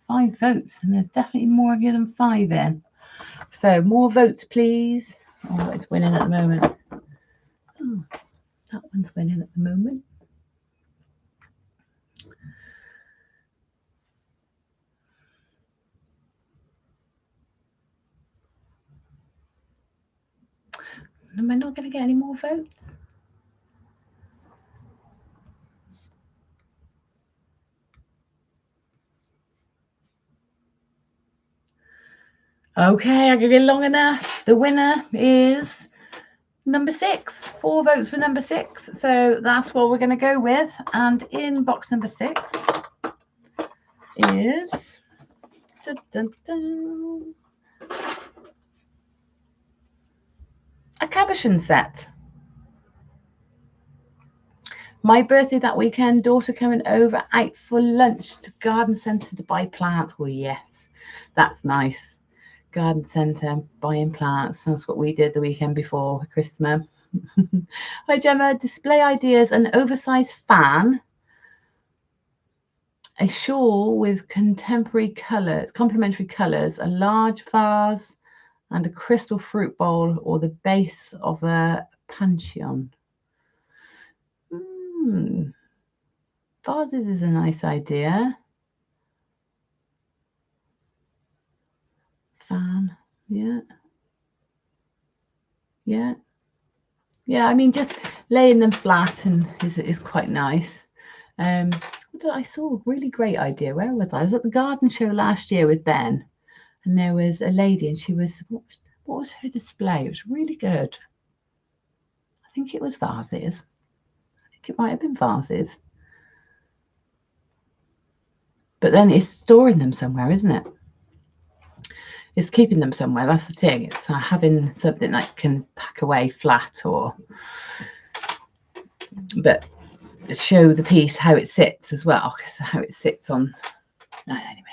Speaker 1: 5 votes, and there's definitely more of you than 5 in. So more votes, please. Oh, it's winning at the moment. Oh, that one's winning at the moment. Am I not going to get any more votes? Okay, I'll give you long enough. The winner is number 6. 4 votes for number 6. So that's what we're going to go with. And in box number 6 is a Cabochon set. My birthday that weekend, daughter coming over out for lunch to garden centre to buy plants. Well, yes. That's nice. Garden centre, buying plants. That's what we did the weekend before Christmas. Hi Gemma, display ideas: an oversized fan, a shawl with complementary colours, a large vase, and a crystal fruit bowl, or the base of a pantheon. Vases is a nice idea. Fan, yeah. I mean, just laying them flat and is quite nice. I saw a really great idea. Where was I? I was at the garden show last year with Ben, and there was a lady, and she was, what was her display? It was really good. I think it was vases. I think it might have been vases. But then it's storing them somewhere, isn't it? It's keeping them somewhere. That's the thing. It's having something that can pack away flat, but show the piece how it sits as well. So how it sits on. Anyway,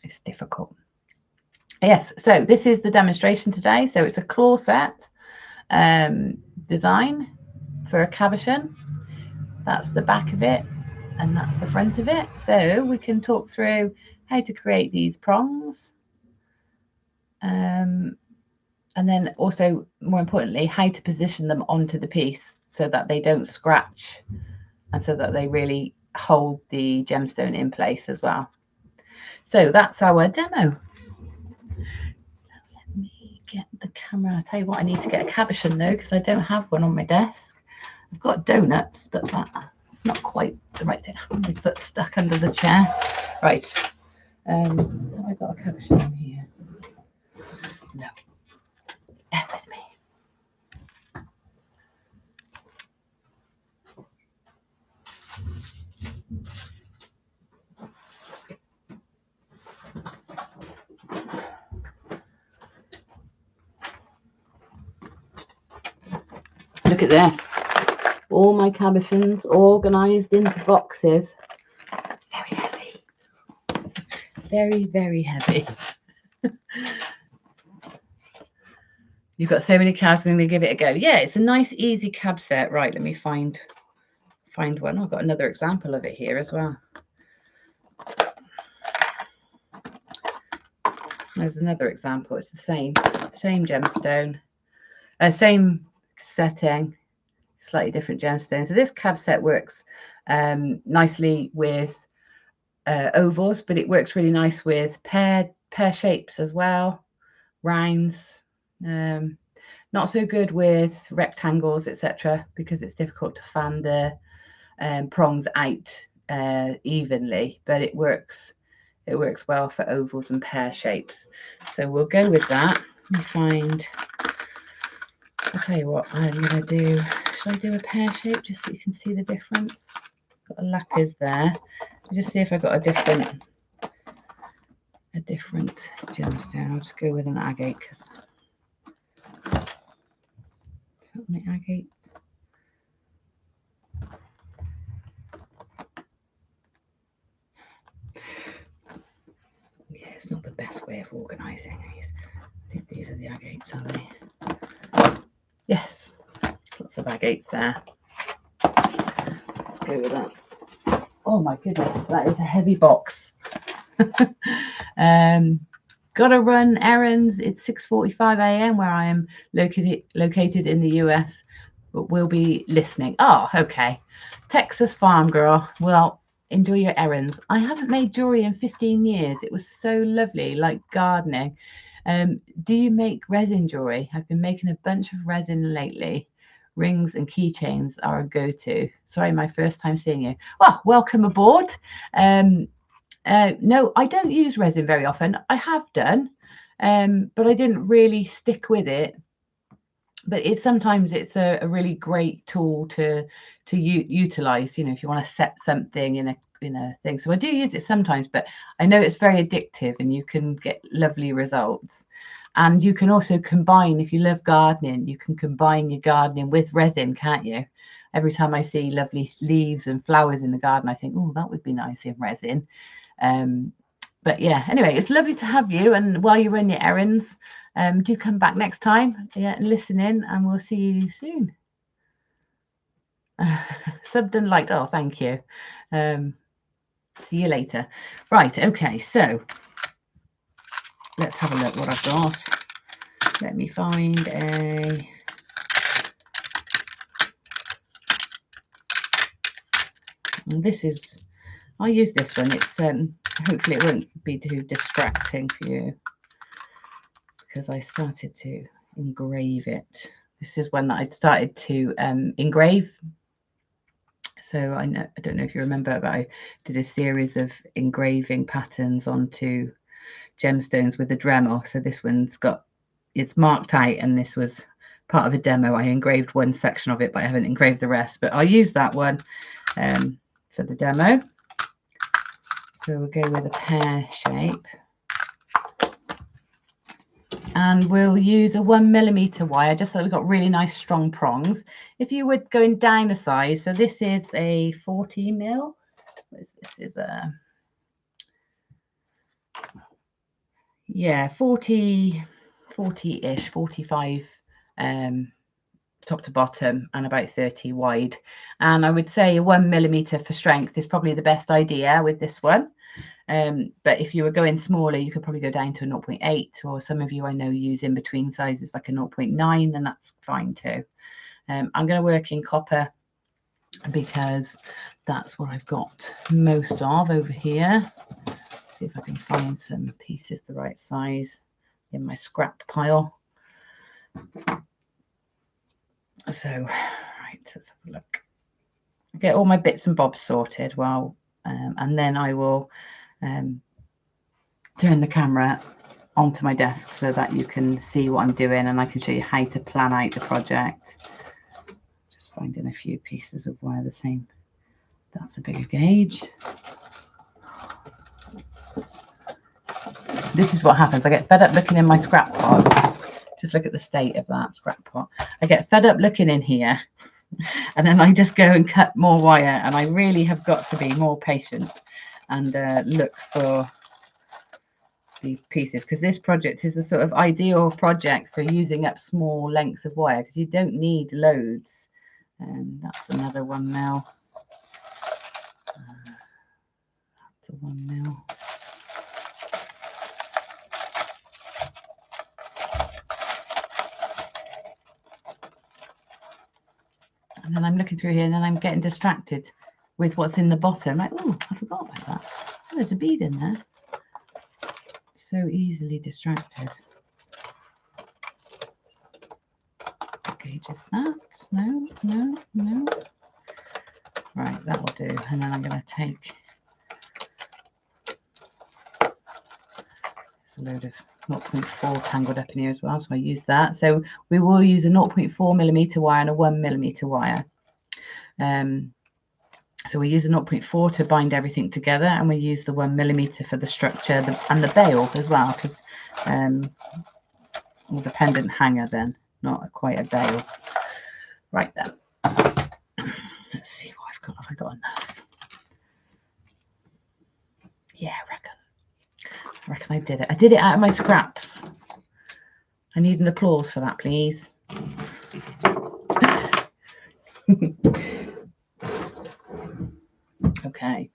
Speaker 1: it's difficult. Yes. So this is the demonstration today. So it's a claw set design for a cabochon. That's the back of it, and that's the front of it. So we can talk through how to create these prongs, and then also, more importantly, how to position them onto the piece so that they don't scratch and so that they really hold the gemstone in place as well. So that's our demo. Let me get the camera. I'll tell you what, I need to get a cabochon though, because I don't have one on my desk. I've got donuts, but that's not quite the right thing. My foot's stuck under the chair. Right. Have I got a cabochon in here? No. Bear with me. Look at this. All my cabochons organised into boxes. It's very heavy. Very, very heavy. You've got so many cabs, I'm going to give it a go. Yeah, it's a nice, easy cab set. Right, let me find one. I've got another example of it here as well. There's another example. It's the same gemstone, same setting, slightly different gemstone. So this cab set works nicely with ovals, but it works really nice with pear shapes as well, rounds. Not so good with rectangles, etc., because it's difficult to fan the prongs out evenly, but it works well for ovals and pear shapes. So we'll go with that. Let me I'll tell you what I'm going to do. Should I do a pear shape just so you can see the difference? Got a lapis there. I'll just see if I've got a different gemstone. I'll just go with an agate because my agates. Yeah, it's not the best way of organising these. I think these are the agates, aren't they? Yes, lots of agates there. Let's go with that. Oh my goodness, that is a heavy box. Gotta run errands. It's 6:45 a.m. where I am located in the US, but we'll be listening. Oh, okay. Texas farm girl. Well, enjoy your errands. I haven't made jewelry in 15 years. It was so lovely, like gardening. Do you make resin jewelry? I've been making a bunch of resin lately. Rings and keychains are a go-to. Sorry, my first time seeing you. Well, welcome aboard. No, I don't use resin very often. I have done, but I didn't really stick with it. But sometimes it's a really great tool to utilize. You know, if you want to set something in a thing. So I do use it sometimes, but I know it's very addictive, and you can get lovely results. And you can also combine, if you love gardening, you can combine your gardening with resin, can't you? every time I see lovely leaves and flowers in the garden, I think, oh, that would be nice in resin. But yeah, anyway, it's lovely to have you. And while you run your errands, do come back next time, yeah, and listen in, and we'll see you soon. Subbed and liked. Oh, thank you. See you later. Right, okay, so let's have a look what I've got. Let me find a... And this is... I'll use this one. It's hopefully it won't be too distracting for you, because I started to engrave it. This is one that I'd started to engrave. So I don't know if you remember, but I did a series of engraving patterns onto gemstones with a Dremel. So this one's got, it's marked out, and this was part of a demo. I engraved one section of it, but I haven't engraved the rest. But I'll use that one for the demo. So we'll go with a pear shape. And we'll use a 1mm wire, just so we've got really nice strong prongs. If you would going down a size, so this is a 40mm. This is a, yeah, 40-ish, 45 top to bottom, and about 30 wide. And I would say 1mm for strength is probably the best idea with this one. But if you were going smaller, you could probably go down to a 0.8, or some of you I know use in between sizes like a 0.9, and that's fine too. I'm going to work in copper because that's what I've got most of over here. See if I can find some pieces the right size in my scrap pile. So, right, let's have a look. Get all my bits and bobs sorted well, and then I will turn the camera onto my desk so that you can see what I'm doing, and I can show you how to plan out the project. Just finding a few pieces of wire the same. That's a bigger gauge. This is what happens. I get fed up looking in my scrap pot. Just look at the state of that scrap pot. I get fed up looking in here, and then I just go and cut more wire, and I really have got to be more patient and look for the pieces, because this project is a sort of ideal project for using up small lengths of wire, because you don't need loads. That's another 1mm. That's a 1mm. And then I'm looking through here, and then I'm getting distracted with what's in the bottom. Like, oh, I forgot about that. Oh, there's a bead in there. So easily distracted. What gauge is that? No, no, no. Right, that will do. And then I'm going to take there's a load of 0.4 tangled up in here as well, so I use that. So we will use a 0.4mm wire and a 1mm wire. So we use a 0.4 to bind everything together, and we use the 1mm for the structure and the bail as well, because or the pendant hanger then, not quite a bail. Right then. Let's see what I've got. Have I got enough? Yeah, I reckon I did it. I did it out of my scraps. I need an applause for that, please. Okay,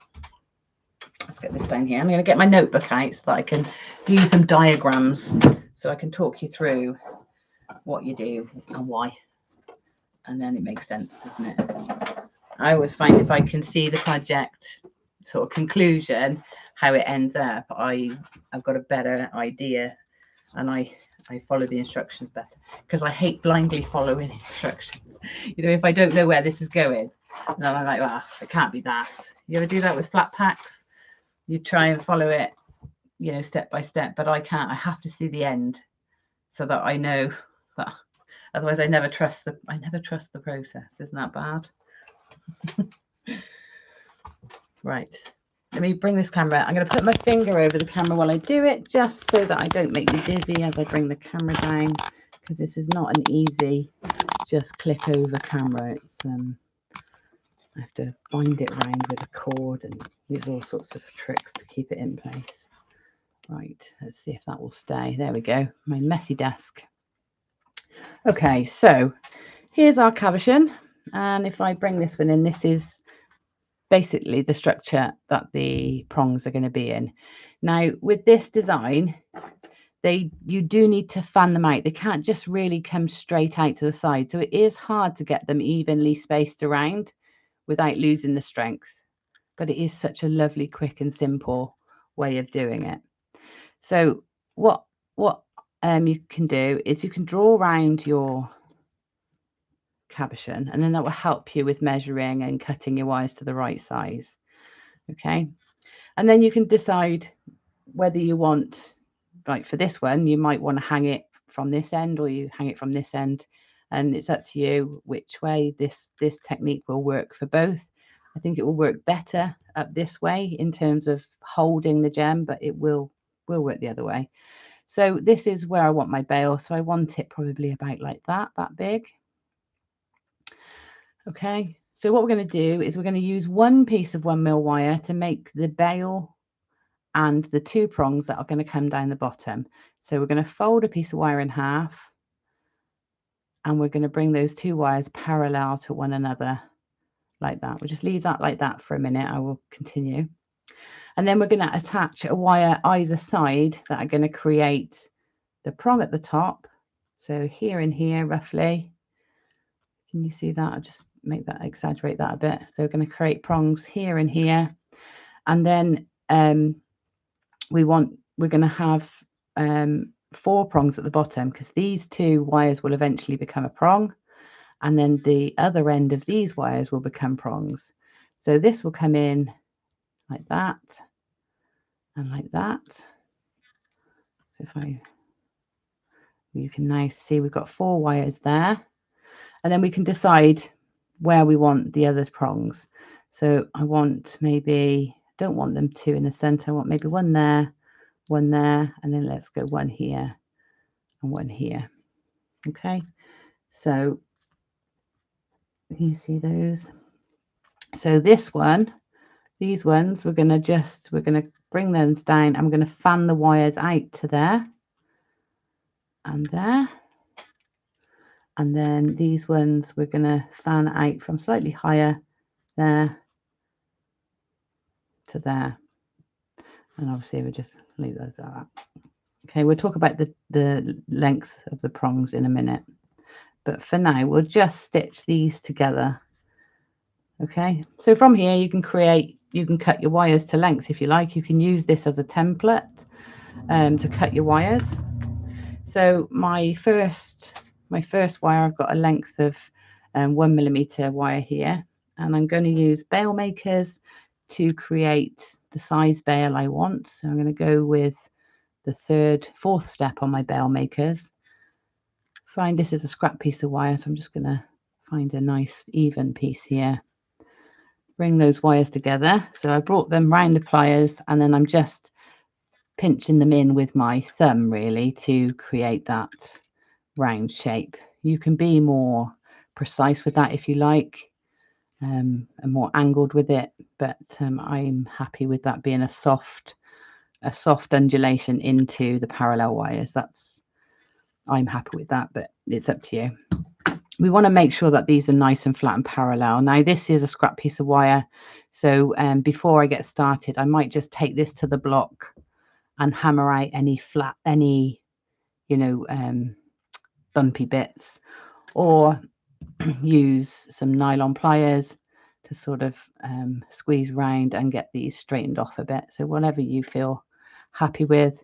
Speaker 1: let's get this down here. I'm going to get my notebook out so that I can do some diagrams, so I can talk you through what you do and why, and then it makes sense, doesn't it? I always find if I can see the project sort of conclusion, how it ends up, I've got a better idea, and I follow the instructions better, because I hate blindly following instructions. You know, if I don't know where this is going, then I'm like, well, it can't be that. You ever do that with flat packs? You try and follow it, you know, step by step, but I can't. I have to see the end so that I know that. Otherwise, I never trust the process. Isn't that bad? Right. Let me bring this camera. I'm going to put my finger over the camera while I do it, just so that I don't make you dizzy as I bring the camera down, because this is not an easy just click over camera. It's I have to bind it round with a cord and use all sorts of tricks to keep it in place. Right, let's see if that will stay. There we go, my messy desk. Okay, so here's our cabochon, and if I bring this one in, this is basically the structure that the prongs are going to be in. Now with this design, you do need to fan them out. They can't just really come straight out to the side, so it is hard to get them evenly spaced around without losing the strength, but it is such a lovely, quick and simple way of doing it. So what you can do is you can draw around your cabochon, and then that will help you with measuring and cutting your wires to the right size. Okay, and then you can decide whether you want, like for this one, you might want to hang it from this end or you hang it from this end, and it's up to you which way this technique will work for both. I think it will work better up this way in terms of holding the gem, but it will work the other way. So this is where I want my bail, so I want it probably about like that big. Okay, so what we're going to do is we're going to use one piece of 1mm wire to make the bail and the two prongs that are going to come down the bottom. So we're going to fold a piece of wire in half, and we're going to bring those two wires parallel to one another like that. We'll just leave that like that for a minute. I will continue. And then we're going to attach a wire either side that are going to create the prong at the top. So here and here roughly. Can you see that? I'll just exaggerate that a bit. So we're going to create prongs here and here. And then we're going to have 4 prongs at the bottom, because these 2 wires will eventually become a prong, and then the other end of these wires will become prongs. So this will come in like that and like that. So you can now see we've got 4 wires there, and then we can decide where we want the other prongs. So I want don't want them 2 in the center. I want maybe one there, and then let's go one here and one here. Okay, so you see those. So these ones, we're going to bring those down. I'm going to fan the wires out to there and there. And then these ones, we're going to fan out from slightly higher there to there. And obviously we'll just leave those at that. Okay, we'll talk about the length of the prongs in a minute. But for now, we'll just stitch these together. Okay, so from here you can cut your wires to length if you like. You can use this as a template to cut your wires. So my first wire, I've got a length of 1mm wire here, and I'm going to use bail makers to create the size bail I want. So I'm going to go with the 4th step on my bail makers. Find this is a scrap piece of wire, so I'm just going to find a nice even piece here. Bring those wires together. So I brought them round the pliers, and then I'm just pinching them in with my thumb really to create that round shape. You can be more precise with that if you like, and more angled with it, but I'm happy with that being a soft undulation into the parallel wires. I'm happy with that, but it's up to you. We want to make sure that these are nice and flat and parallel. Now this is a scrap piece of wire, so before I get started, I might just take this to the block and hammer out any bumpy bits, or use some nylon pliers to sort of squeeze round and get these straightened off a bit. So whatever you feel happy with.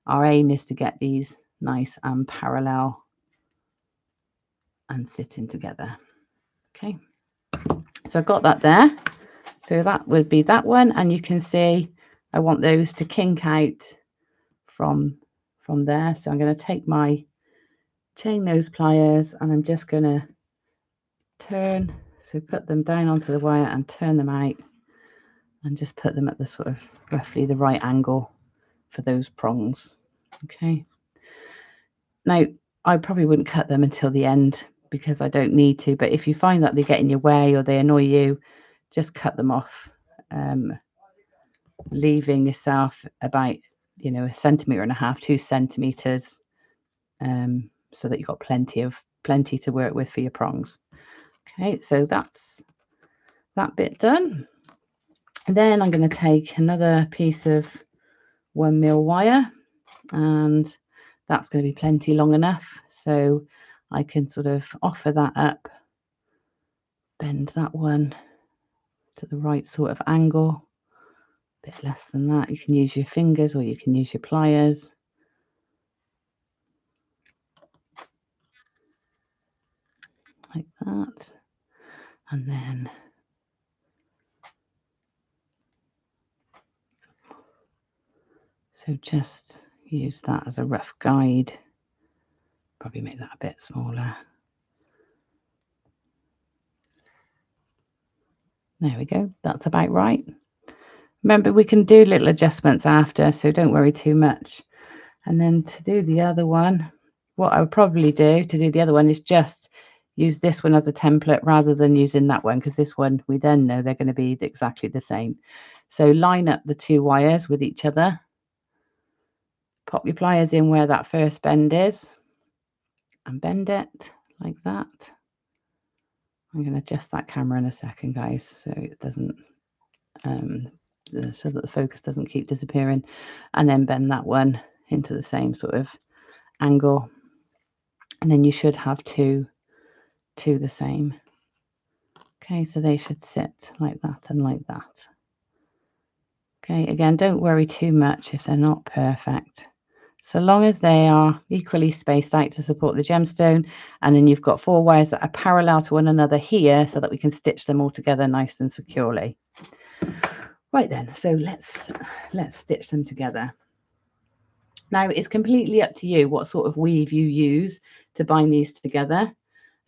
Speaker 1: Our aim is to get these nice and parallel and sitting together. Okay, so I've got that there. So that would be that one, and you can see I want those to kink out from there. So I'm going to take my chain nose pliers, and I'm just going to turn, so put them down onto the wire and turn them out, and just put them at the sort of roughly the right angle for those prongs. Okay, now I probably wouldn't cut them until the end because I don't need to, but if you find that they get in your way or they annoy you, just cut them off, leaving yourself about, you know, 1.5 centimeters, 2 centimeters, so that you've got plenty to work with for your prongs. Okay, so that's that bit done. And then I'm going to take another piece of 1mm wire, and that's going to be plenty long enough, so I can sort of offer that up, bend that one to the right sort of angle, a bit less than that. You can use your fingers or you can use your pliers. Like that. And then so just use that as a rough guide. Probably make that a bit smaller. There we go. That's about right. Remember, we can do little adjustments after, so don't worry too much. And then to do the other one, what I would probably do to do the other one is just use this one as a template rather than using that one, because this one we then know they're going to be exactly the same. So line up the 2 wires with each other. Pop your pliers in where that first bend is and bend it like that. I'm going to adjust that camera in a second, guys, so it doesn't so that the focus doesn't keep disappearing, and then bend that one into the same sort of angle, and then you should have two the same. Okay, so they should sit like that and like that. Okay, again, don't worry too much if they're not perfect, so long as they are equally spaced out to support the gemstone, and then you've got 4 wires that are parallel to one another here so that we can stitch them all together nice and securely. Right then, so let's stitch them together. Now it's completely up to you what sort of weave you use to bind these together.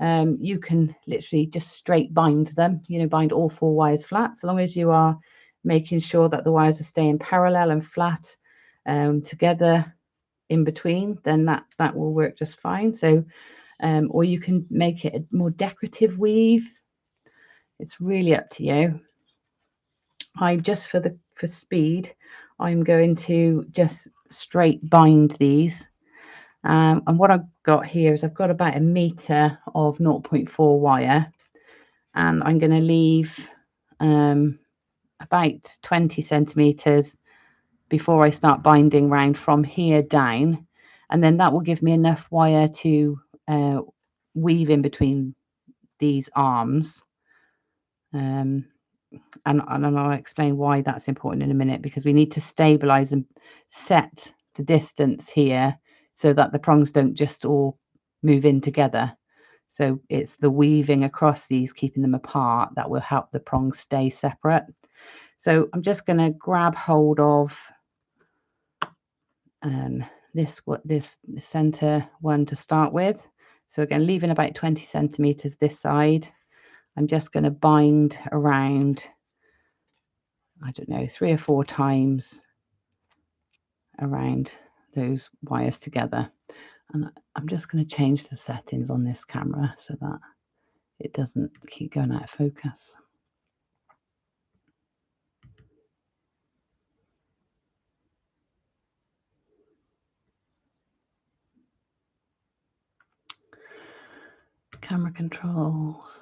Speaker 1: You can literally just straight bind them, you know, bind all 4 wires flat, so long as you are making sure that the wires are staying parallel and flat together in between, then that will work just fine. So or you can make it a more decorative weave. It's really up to you. I just for speed, I'm going to just straight bind these. And what I've got here is I've got about 1 meter of 0.4 wire, and I'm going to leave about 20 centimeters before I start binding round from here down, and then that will give me enough wire to weave in between these arms. And I'll explain why that's important in a minute, because we need to stabilize and set the distance here so that the prongs don't just all move in together. So it's the weaving across these, keeping them apart, that will help the prongs stay separate. So I'm just going to grab hold of this center one to start with. So again, leaving about 20 centimeters this side, I'm just going to bind around, I don't know, 3 or 4 times around those wires together. And I'm just going to change the settings on this camera so that it doesn't keep going out of focus. Camera controls.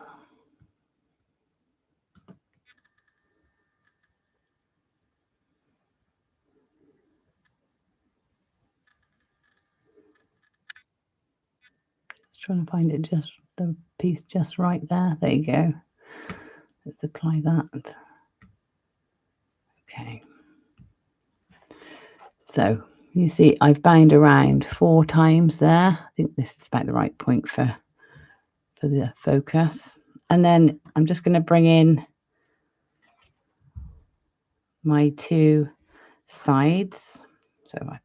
Speaker 1: Just trying to find it, just the piece just right there. There you go. Let's apply that. Okay. So you see I've bound around 4 times there. I think this is about the right point for the focus. And then I'm just going to bring in my 2 sides. So I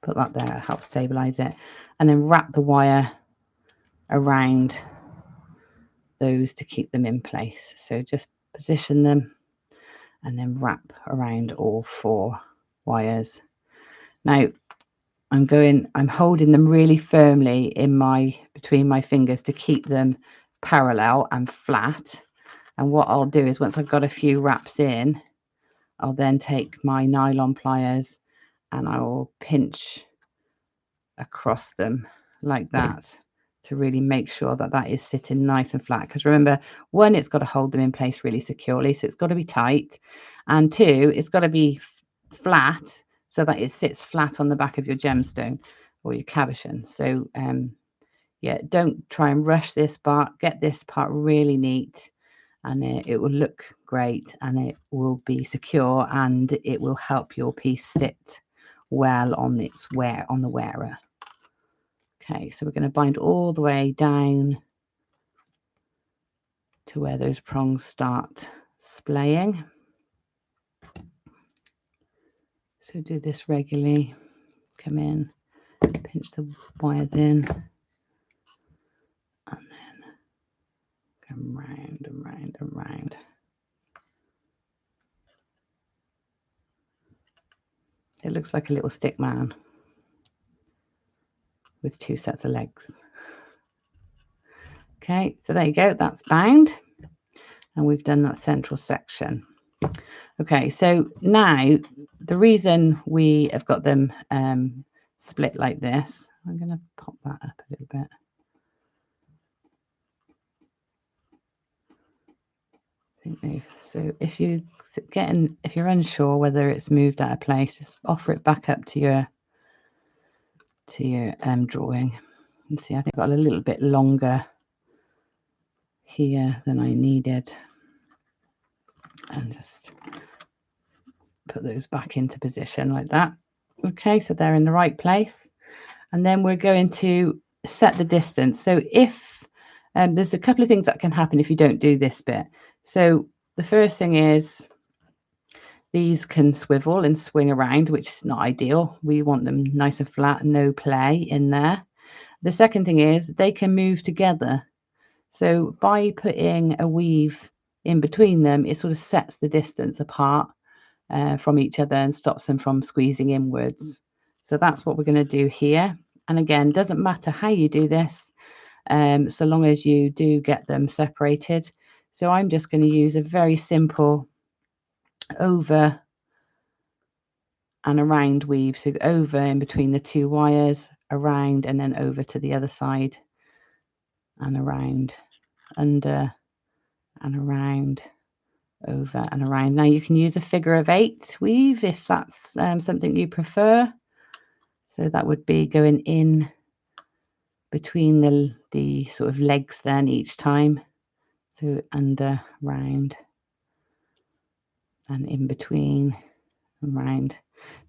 Speaker 1: put that there, help stabilize it, and then wrap the wire around those to keep them in place. So just position them and then wrap around all 4 wires. Now I'm holding them really firmly between my fingers to keep them parallel and flat, And what I'll do is once I've got a few wraps in, I'll then take my nylon pliers and I will pinch across them like that to really make sure that that is sitting nice and flat. Because remember, one, it's got to hold them in place really securely, so it's got to be tight, and two, it's got to be flat so that it sits flat on the back of your gemstone or your cabochon. So yeah, don't try and rush this part. Get this part really neat, and it will look great, and it will be secure, and it will help your piece sit well on the wearer. Okay, so we're going to bind all the way down to where those prongs start splaying. So do this regularly. Come in, pinch the wires in, and then come round and round and round. It looks like a little stick man with two sets of legs. Okay, so there you go, that's bound, and we've done that central section. Okay, so now the reason we have got them split like this, I'm going to pop that up a little bit. So if you're unsure whether it's moved out of place, just offer it back up to your drawing. And see, I think I got a little bit longer here than I needed, and just put those back into position like that. Okay, so they're in the right place, and then we're going to set the distance. So if there's a couple of things that can happen if you don't do this bit. So the first thing is these can swivel and swing around, which is not ideal. We want them nice and flat, no play in there. The second thing is they can move together. So by putting a weave in between them, it sort of sets the distance apart from each other and stops them from squeezing inwards. So that's what we're going to do here. And again, doesn't matter how you do this, so long as you do get them separated. So I'm just going to use a very simple over and around weave. So over in between the two wires, around, and then over to the other side, and around, under, and around, over and around. Now you can use a figure of 8 weave if that's something you prefer. So that would be going in between the sort of legs then each time. So under, round, and in between, and round.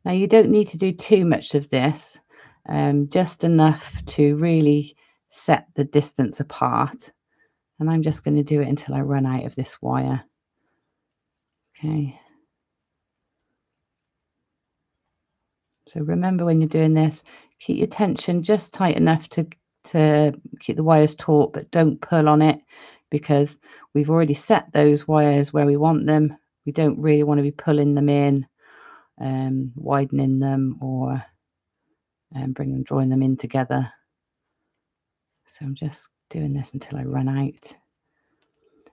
Speaker 1: Now you don't need to do too much of this, just enough to really set the distance apart. And I'm just going to do it until I run out of this wire. Okay. So remember, when you're doing this, keep your tension just tight enough to keep the wires taut, but don't pull on it, because we've already set those wires where we want them. We don't really want to be pulling them in, widening them, or drawing them in together. So I'm just doing this until I run out.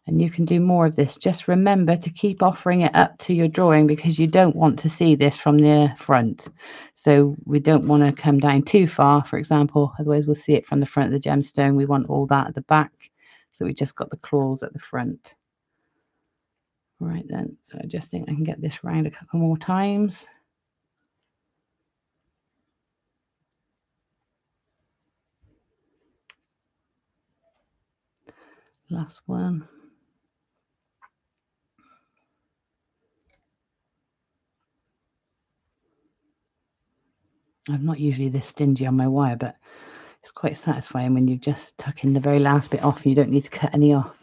Speaker 1: And you can do more of this. Just remember to keep offering it up to your drawing, because you don't want to see this from the front. So we don't want to come down too far, for example, otherwise we'll see it from the front of the gemstone. We want all that at the back. So we just got the claws at the front. Right then, so I just think I can get this round a couple more times. Last one. I'm not usually this stingy on my wire, but it's quite satisfying when you just tuck in the very last bit off and you don't need to cut any off.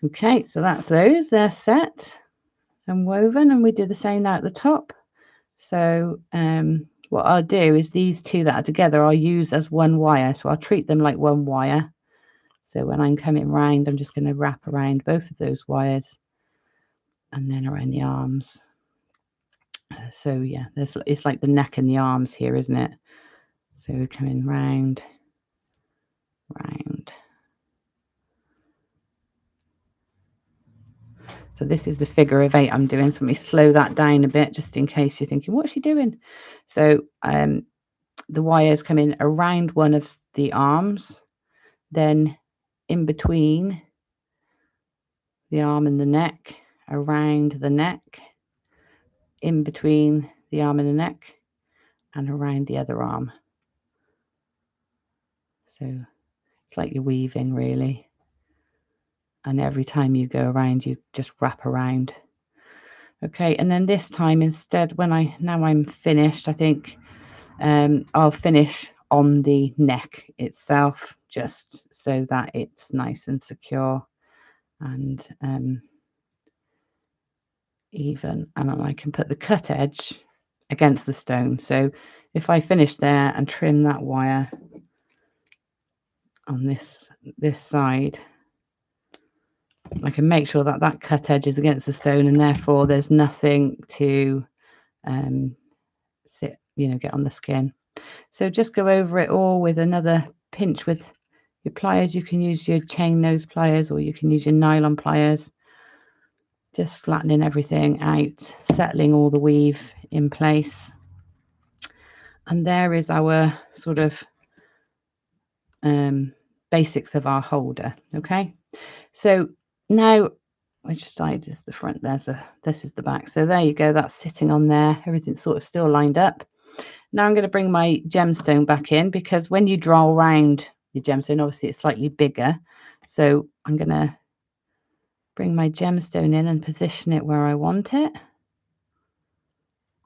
Speaker 1: Okay, so that's those. They're set and woven, and we do the same now at the top. So what I'll do is these two that are together I'll use as one wire, so I'll treat them like one wire. So when I'm coming round, I'm just going to wrap around both of those wires and then around the arms. So yeah, it's like the neck and the arms here, isn't it? So we're coming round, round, So this is the figure of 8 I'm doing. So let me slow that down a bit, just in case you're thinking, what's she doing? So the wires come in around one of the arms, then in between the arm and the neck, around the neck, in between the arm and the neck, and around the other arm. So it's like you're weaving, really. And every time you go around, you just wrap around. Okay, and then this time instead, now I'm finished, I think I'll finish on the neck itself, just so that it's nice and secure and even, and then I can put the cut edge against the stone. So if I finish there and trim that wire on this side, I can make sure that that cut edge is against the stone, and therefore there's nothing to get on the skin. So just go over it all with another pinch with your pliers. You can use your chain nose pliers or you can use your nylon pliers, just flattening everything out, settling all the weave in place. And there is our sort of basics of our holder. Okay, so now which side is the front? This is the back. So there you go, that's sitting on there, everything's sort of still lined up. Now I'm going to bring my gemstone back in, because when you draw around your gemstone, obviously it's slightly bigger. So I'm going to bring my gemstone in and position it where I want it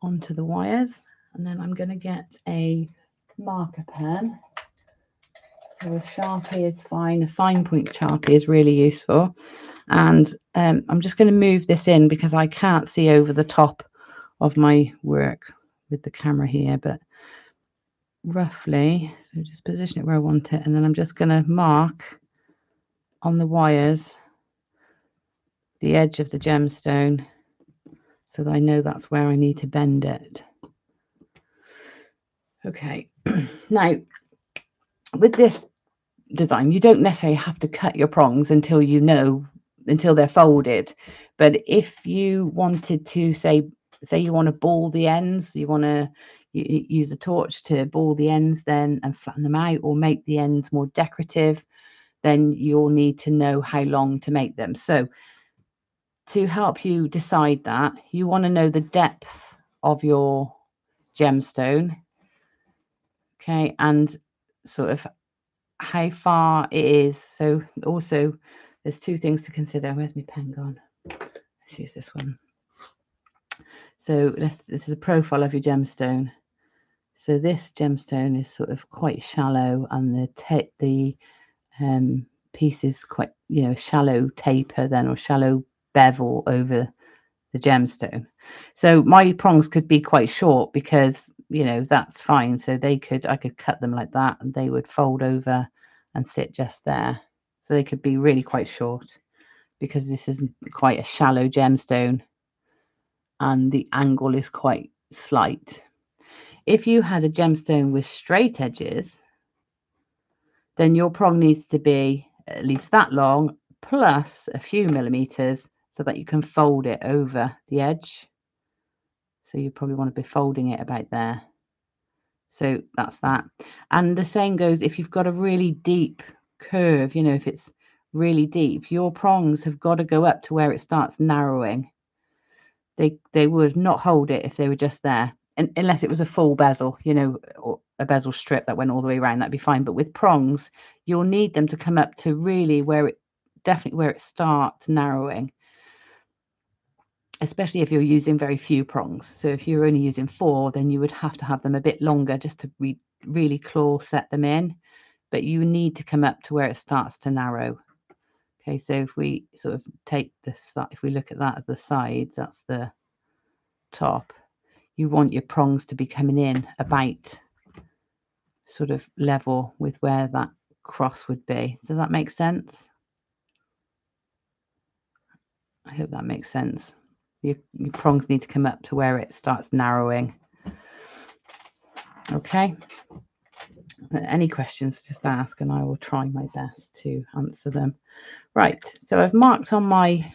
Speaker 1: onto the wires. And then I'm going to get a marker pen. So a Sharpie is fine. A fine point Sharpie is really useful. And I'm just going to move this in because I can't see over the top of my work with the camera here, but roughly, so just position it where I want it, and then I'm just going to mark on the wires the edge of the gemstone so that I know that's where I need to bend it. Okay, now with this design you don't necessarily have to cut your prongs until they're folded, but if you wanted to say you want to ball the ends, you want to use a torch to ball the ends then and flatten them out, or make the ends more decorative, then you'll need to know how long to make them. So to help you decide that, you want to know the depth of your gemstone, okay, and sort of how far it is. So also there's two things to consider. Where's my pen gone? Let's use this one. So this is a profile of your gemstone. So this gemstone is sort of quite shallow, and the piece is quite, shallow taper then, or shallow bevel over the gemstone. So my prongs could be quite short because, that's fine. So I could cut them like that and they would fold over and sit just there. So they could be really quite short because this is quite a shallow gemstone and the angle is quite slight. If you had a gemstone with straight edges, then your prong needs to be at least that long plus a few millimeters so that you can fold it over the edge. So you probably want to be folding it about there. So that's that. And the same goes if you've got a really deep curve, if it's really deep, your prongs have got to go up to where it starts narrowing. They would not hold it if they were just there, and unless it was a full bezel, or a bezel strip that went all the way around, that'd be fine. But with prongs, you'll need them to come up to really where it starts narrowing, especially if you're using very few prongs. So if you're only using 4, then you would have to have them a bit longer just to really claw set them in, but you need to come up to where it starts to narrow. Okay, so if we sort of take this, if we look at that as the sides, that's the top. You want your prongs to be coming in about sort of level with where that cross would be. Does that make sense? I hope that makes sense. Your prongs need to come up to where it starts narrowing. Okay. Any questions, just ask and I will try my best to answer them. Right, so I've marked on my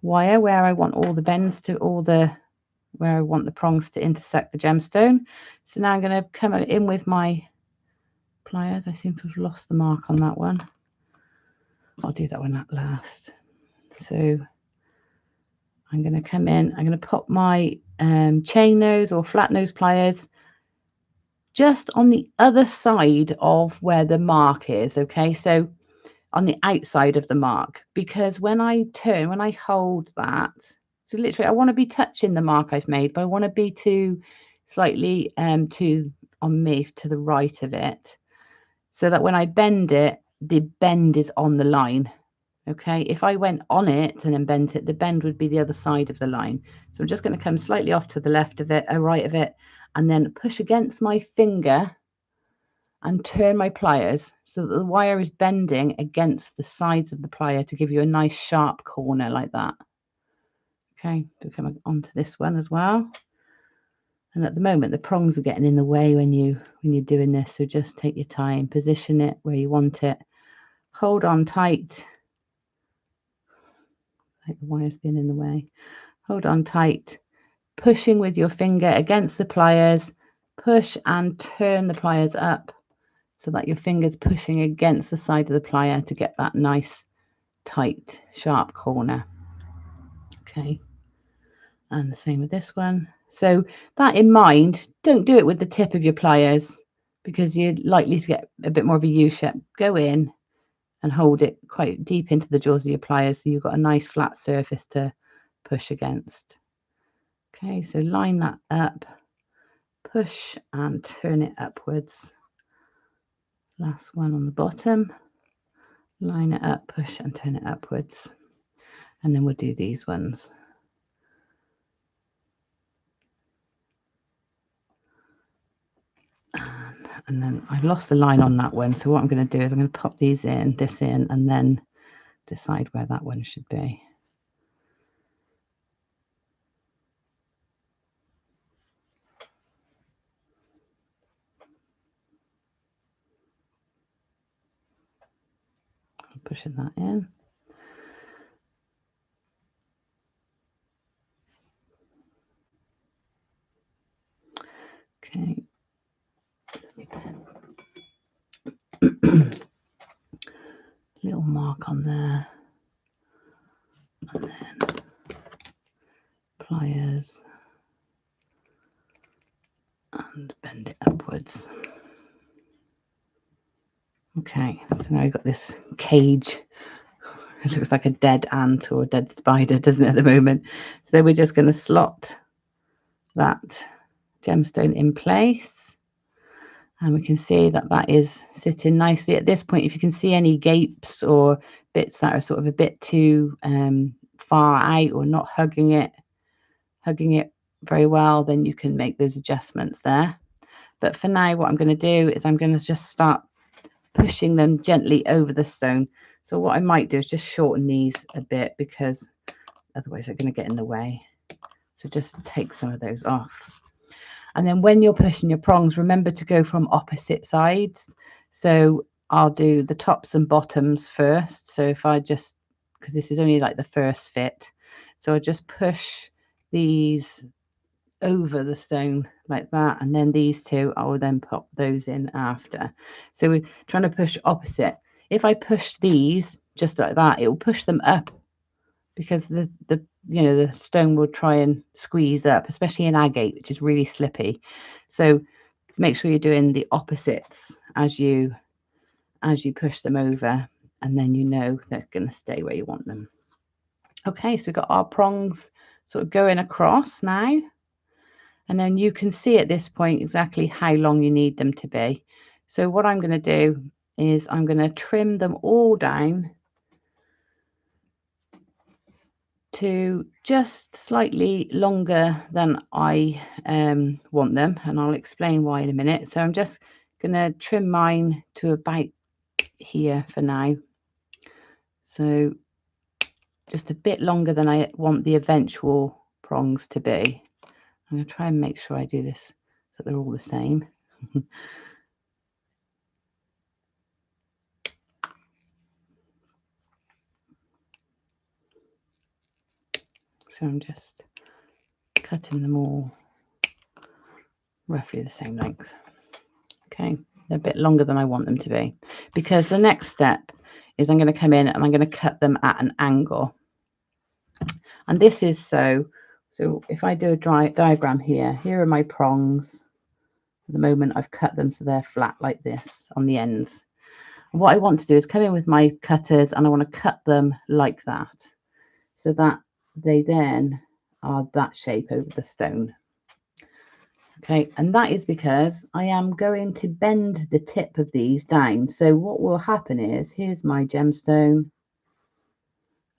Speaker 1: wire where I want all the bends to where I want the prongs to intersect the gemstone. So now I'm going to come in with my pliers. I seem to have lost the mark on that one. I'll do that one at last. So I'm going to come in, I'm going to pop my chain nose or flat nose pliers just on the other side of where the mark is, okay? So on the outside of the mark, because when I hold that, so literally I want to be touching the mark I've made, but I want to be slightly on me to the right of it, so that when I bend it, the bend is on the line. Okay, if I went on it and then bent it, the bend would be the other side of the line. So I'm just going to come slightly off to the left of it, right of it, and then push against my finger and turn my pliers so that the wire is bending against the sides of the plier to give you a nice sharp corner like that. Okay, so come onto this one as well. And at the moment, the prongs are getting in the way when you're doing this. So just take your time, position it where you want it, hold on tight. Like the wire's been in the way. Hold on tight, pushing with your finger against the pliers. Push and turn the pliers up so that your finger's pushing against the side of the plier to get that nice, tight, sharp corner. Okay, and the same with this one. So that in mind, don't do it with the tip of your pliers because you're likely to get a bit more of a U-shape. Go in and hold it quite deep into the jaws of your pliers so you've got a nice flat surface to push against. Okay, so line that up, push and turn it upwards. Last one on the bottom, line it up, push and turn it upwards. And then we'll do these ones. And then I lost the line on that one. So what I'm going to do is I'm going to pop this in, and then decide where that one should be. I'm pushing that in. Okay. Little mark on there. And then pliers. And bend it upwards. Okay, so now we've got this cage. It looks like a dead ant or a dead spider, doesn't it, at the moment? So we're just going to slot that gemstone in place. And we can see that that is sitting nicely. At this point, if you can see any gapes or bits that are sort of a bit too far out or not hugging it very well, then you can make those adjustments there. But for now, what I'm going to do is I'm going to just start pushing them gently over the stone. So what I might do is just shorten these a bit because otherwise they're going to get in the way. So just take some of those off. And then when you're pushing your prongs, remember to go from opposite sides. So I'll do the tops and bottoms first. So if I just, because this is only like the first fit, so I just push these over the stone like that, and then these two I will then pop those in after. So we're trying to push opposite. If I push these just like that, it will push them up because the stone will try and squeeze up, especially in agate, which is really slippy. So make sure you're doing the opposites as you push them over, and then you know they're going to stay where you want them. Okay, so we've got our prongs sort of going across now. And then you can see at this point exactly how long you need them to be. So what I'm going to do is I'm going to trim them all down to just slightly longer than I want them. And I'll explain why in a minute. So I'm just going to trim mine to about here for now. So just a bit longer than I want the eventual prongs to be. I'm going to try and make sure I do this so they're all the same. So I'm just cutting them all roughly the same length. Okay, they're a bit longer than I want them to be, because the next step is I'm going to come in and I'm going to cut them at an angle. And this is so if I do a diagram here are my prongs. At the moment I've cut them so they're flat like this on the ends. And what I want to do is come in with my cutters and I want to cut them like that, so that they then are that shape over the stone. Okay, and that is because I am going to bend the tip of these down. So what will happen is, here's my gemstone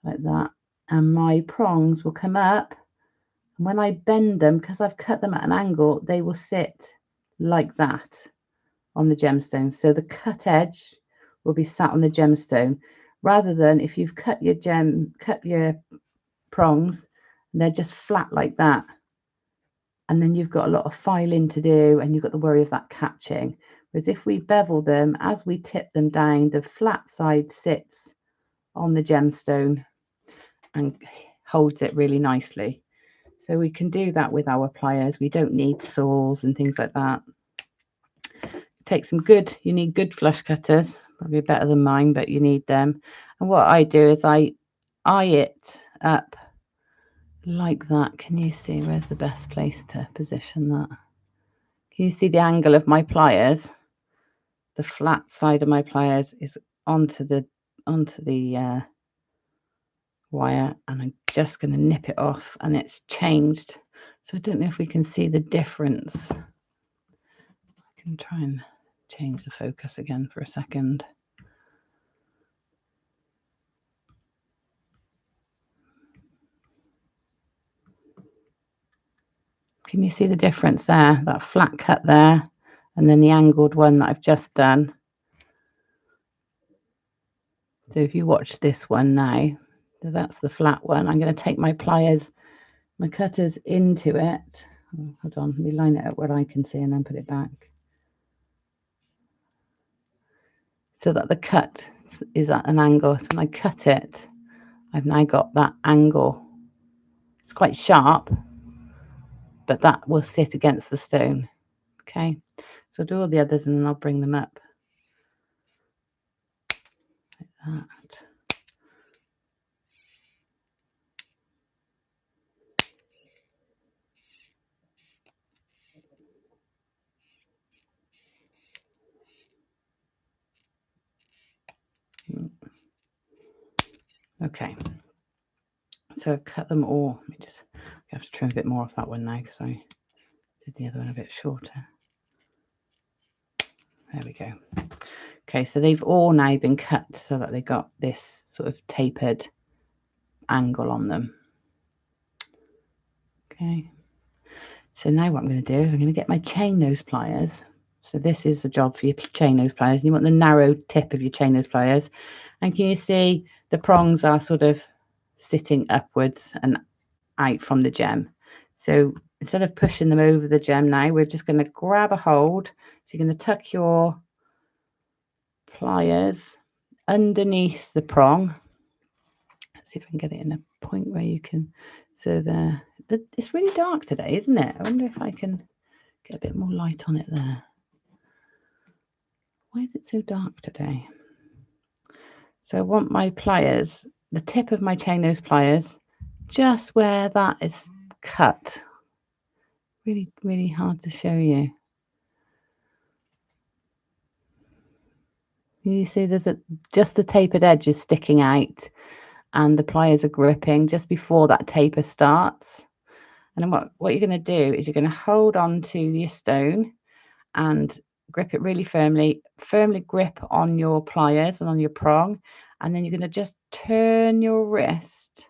Speaker 1: like that, and my prongs will come up, and when I bend them, because I've cut them at an angle, they will sit like that on the gemstone. So the cut edge will be sat on the gemstone, rather than if you've cut your prongs and they're just flat like that, and then you've got a lot of filing to do and you've got the worry of that catching. Whereas if we bevel them, as we tip them down, the flat side sits on the gemstone and holds it really nicely. So we can do that with our pliers. We don't need saws and things like that. Take some good, you need good flush cutters, probably better than mine, but you need them. And what I do is I eye it up like that. Can you see where's the best place to position that? Can you see the angle of my pliers? The flat side of my pliers is onto the wire, and I'm just going to nip it off, and it's changed. So I don't know if we can see the difference. I can try and change the focus again for a second. Can you see the difference there? That flat cut there, and then the angled one that I've just done. So if you watch this one now, so that's the flat one. I'm going to take my pliers, my cutters into it. Oh, hold on, let me line it up where I can see and then put it back, so that the cut is at an angle. So when I cut it, I've now got that angle. It's quite sharp, but that will sit against the stone. Okay, so I'll do all the others and then I'll bring them up like that. Okay, so I've cut them all. Let me just, I have to trim a bit more off that one now because I did the other one a bit shorter. There we go. Okay, so they've all now been cut so that they got this sort of tapered angle on them. Okay, so now what I'm going to do is I'm going to get my chain nose pliers. So this is the job for your chain nose pliers. And you want the narrow tip of your chain nose pliers. And can you see the prongs are sort of sitting upwards and out from the gem? So instead of pushing them over the gem now, we're just going to grab a hold. So you're going to tuck your pliers underneath the prong. Let's see if I can get it in a point where you can. So it's really dark today, isn't it? I wonder if I can get a bit more light on it there. Why is it so dark today? So I want my pliers, the tip of my chain nose pliers, just where that is cut. Really, really hard to show you. You see there's just the tapered edge is sticking out and the pliers are gripping just before that taper starts. And then what you're going to do is you're going to hold on to your stone and grip it really firmly grip on your pliers and on your prong, and then you're going to just turn your wrist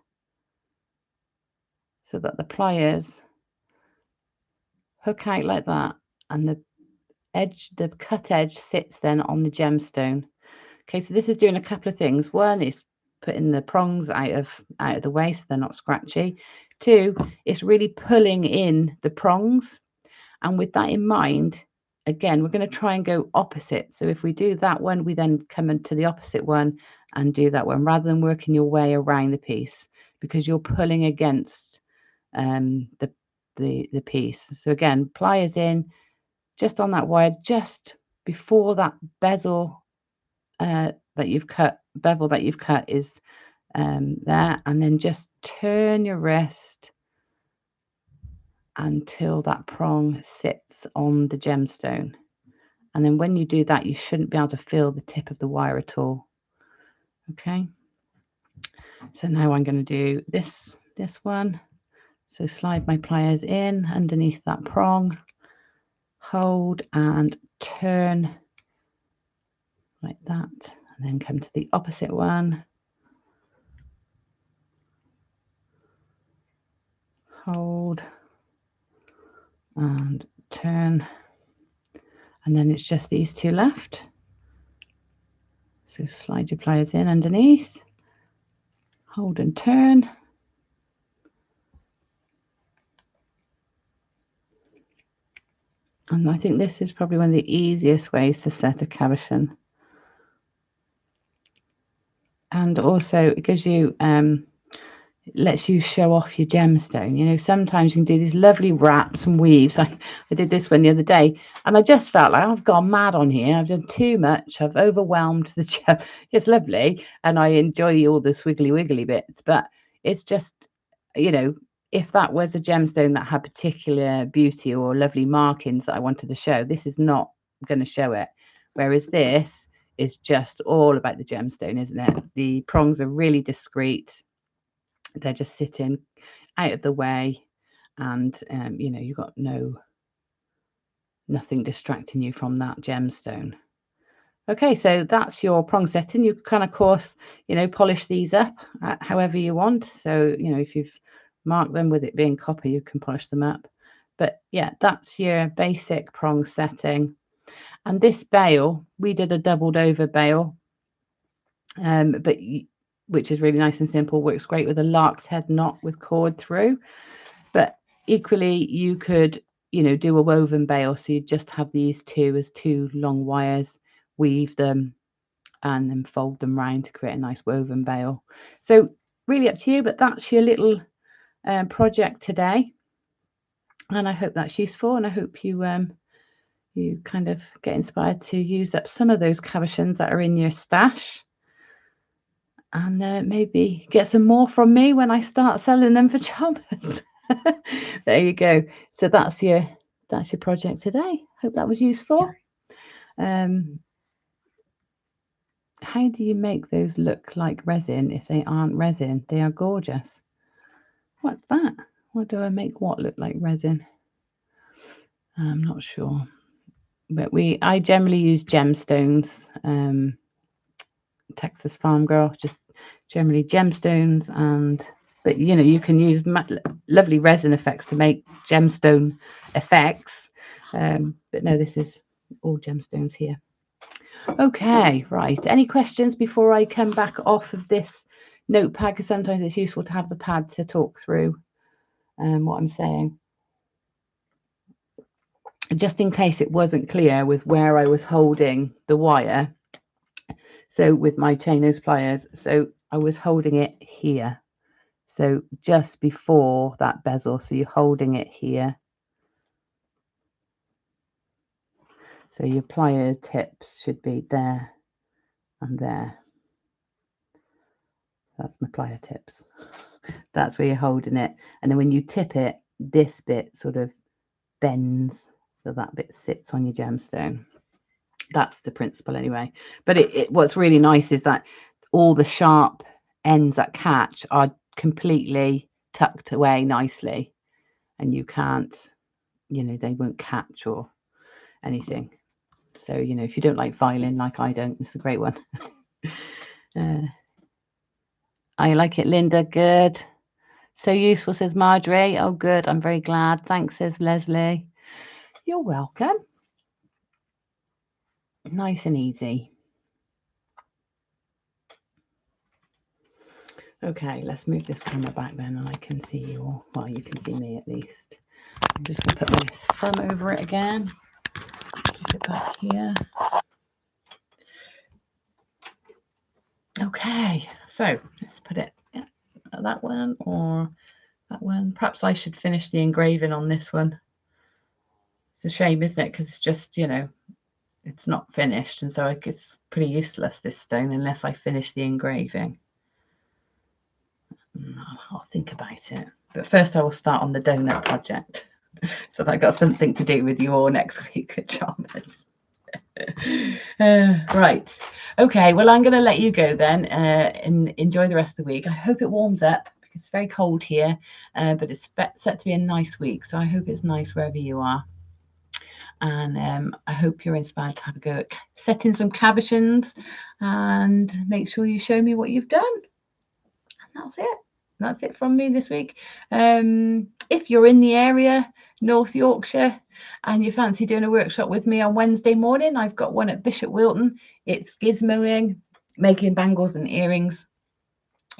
Speaker 1: so that the pliers hook out like that, and the cut edge sits then on the gemstone. Okay, so this is doing a couple of things. One is putting the prongs out of the way so they're not scratchy. Two, it's really pulling in the prongs, and with that in mind, again, we're going to try and go opposite. So if we do that one, we then come into the opposite one and do that one, rather than working your way around the piece, because you're pulling against the piece. So again, pliers in just on that wire, just before that bezel that you've cut, bevel that you've cut is there, and then just turn your wrist until that prong sits on the gemstone. And then when you do that, you shouldn't be able to feel the tip of the wire at all. Okay. So now I'm going to do this one. So slide my pliers in underneath that prong, hold and turn like that, and then come to the opposite one. Hold and turn, and then it's just these two left. So slide your pliers in underneath, hold and turn. And I think this is probably one of the easiest ways to set a cabochon. And also it gives you, lets you show off your gemstone. You know, sometimes you can do these lovely wraps and weaves. I did this one the other day, and I just felt like I've gone mad on here. I've done too much. I've overwhelmed the gem. It's lovely, and I enjoy all the swiggly wiggly bits, but it's just, you know, if that was a gemstone that had particular beauty or lovely markings that I wanted to show, this is not going to show it. Whereas this is just all about the gemstone, isn't it? The prongs are really discreet. They're just sitting out of the way, and you know, you've got nothing distracting you from that gemstone. Okay, so that's your prong setting. You can, of course, you know, polish these up however you want. So, you know, if you've marked them with it being copper, you can polish them up. But yeah, that's your basic prong setting. And this bail, we did a doubled over bail, but which is really nice and simple, works great with a lark's head knot with cord through. But equally, you could, you know, do a woven bail. So you just have these two as two long wires, weave them, and then fold them round to create a nice woven bail. So really up to you, but that's your little project today. And I hope that's useful, and I hope you you kind of get inspired to use up some of those cabochons that are in your stash, and maybe get some more from me when I start selling them for choppers. There you go. So that's your project today. Hope that was useful. How do you make those look like resin if they aren't resin? They are gorgeous. What's that? What do I make what look like resin? I'm not sure. But I generally use gemstones. Texas Farm Girl, just generally gemstones, but you know, you can use lovely resin effects to make gemstone effects, but no, this is all gemstones here. Okay, right, any questions before I come back off of this notepad, because sometimes it's useful to have the pad to talk through what I'm saying, just in case it wasn't clear with where I was holding the wire. So with my chain nose pliers, so I was holding it here, so just before that bezel, so you're holding it here. So your plier tips should be there and there. That's my plier tips. That's where you're holding it. And then when you tip it, this bit sort of bends, so that bit sits on your gemstone. That's the principle anyway. But what's really nice is that all the sharp ends that catch are completely tucked away nicely, and you can't, you know, they won't catch or anything. So, you know, if you don't like filing like I don't, it's a great one. I like it, Linda. Good. So useful, says Marjorie. Oh, good. I'm very glad. Thanks, says Leslie. You're welcome. Nice and easy. Okay, let's move this camera back then, and I can see you all. Well, you can see me at least. I'm just going to put my thumb over it again. Keep it back here. Okay, so let's put it, that one, or that one. Perhaps I should finish the engraving on this one. It's a shame, isn't it? Because it's just, you know, it's not finished, and so it's pretty useless, this stone, unless I finish the engraving. I'll think about it. But first I will start on the donut project. So that got something to do with you all next week at Chalmers. Right. Okay, well, I'm going to let you go then and enjoy the rest of the week. I hope it warms up because it's very cold here, but it's set to be a nice week. So I hope it's nice wherever you are. And I hope you're inspired to have a go at setting some cabochons, and make sure you show me what you've done. And that's it. That's it from me this week. If you're in the area, North Yorkshire, and you fancy doing a workshop with me on Wednesday morning, I've got one at Bishop Wilton. It's gizmoing, making bangles and earrings.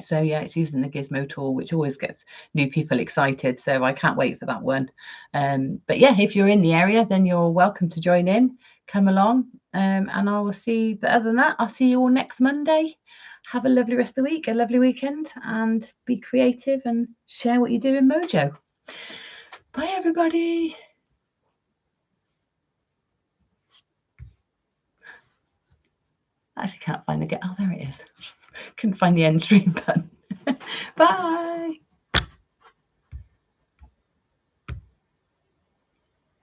Speaker 1: So yeah, it's using the gizmo tool, which always gets new people excited. So I can't wait for that one. But yeah, if you're in the area, then you're welcome to join in. Come along, and I will see. But other than that, I'll see you all next Monday. Have a lovely rest of the week, a lovely weekend, and be creative and share what you do in Mojo. Bye, everybody. I actually can't find the oh, there it is. Couldn't find the end stream button. Bye.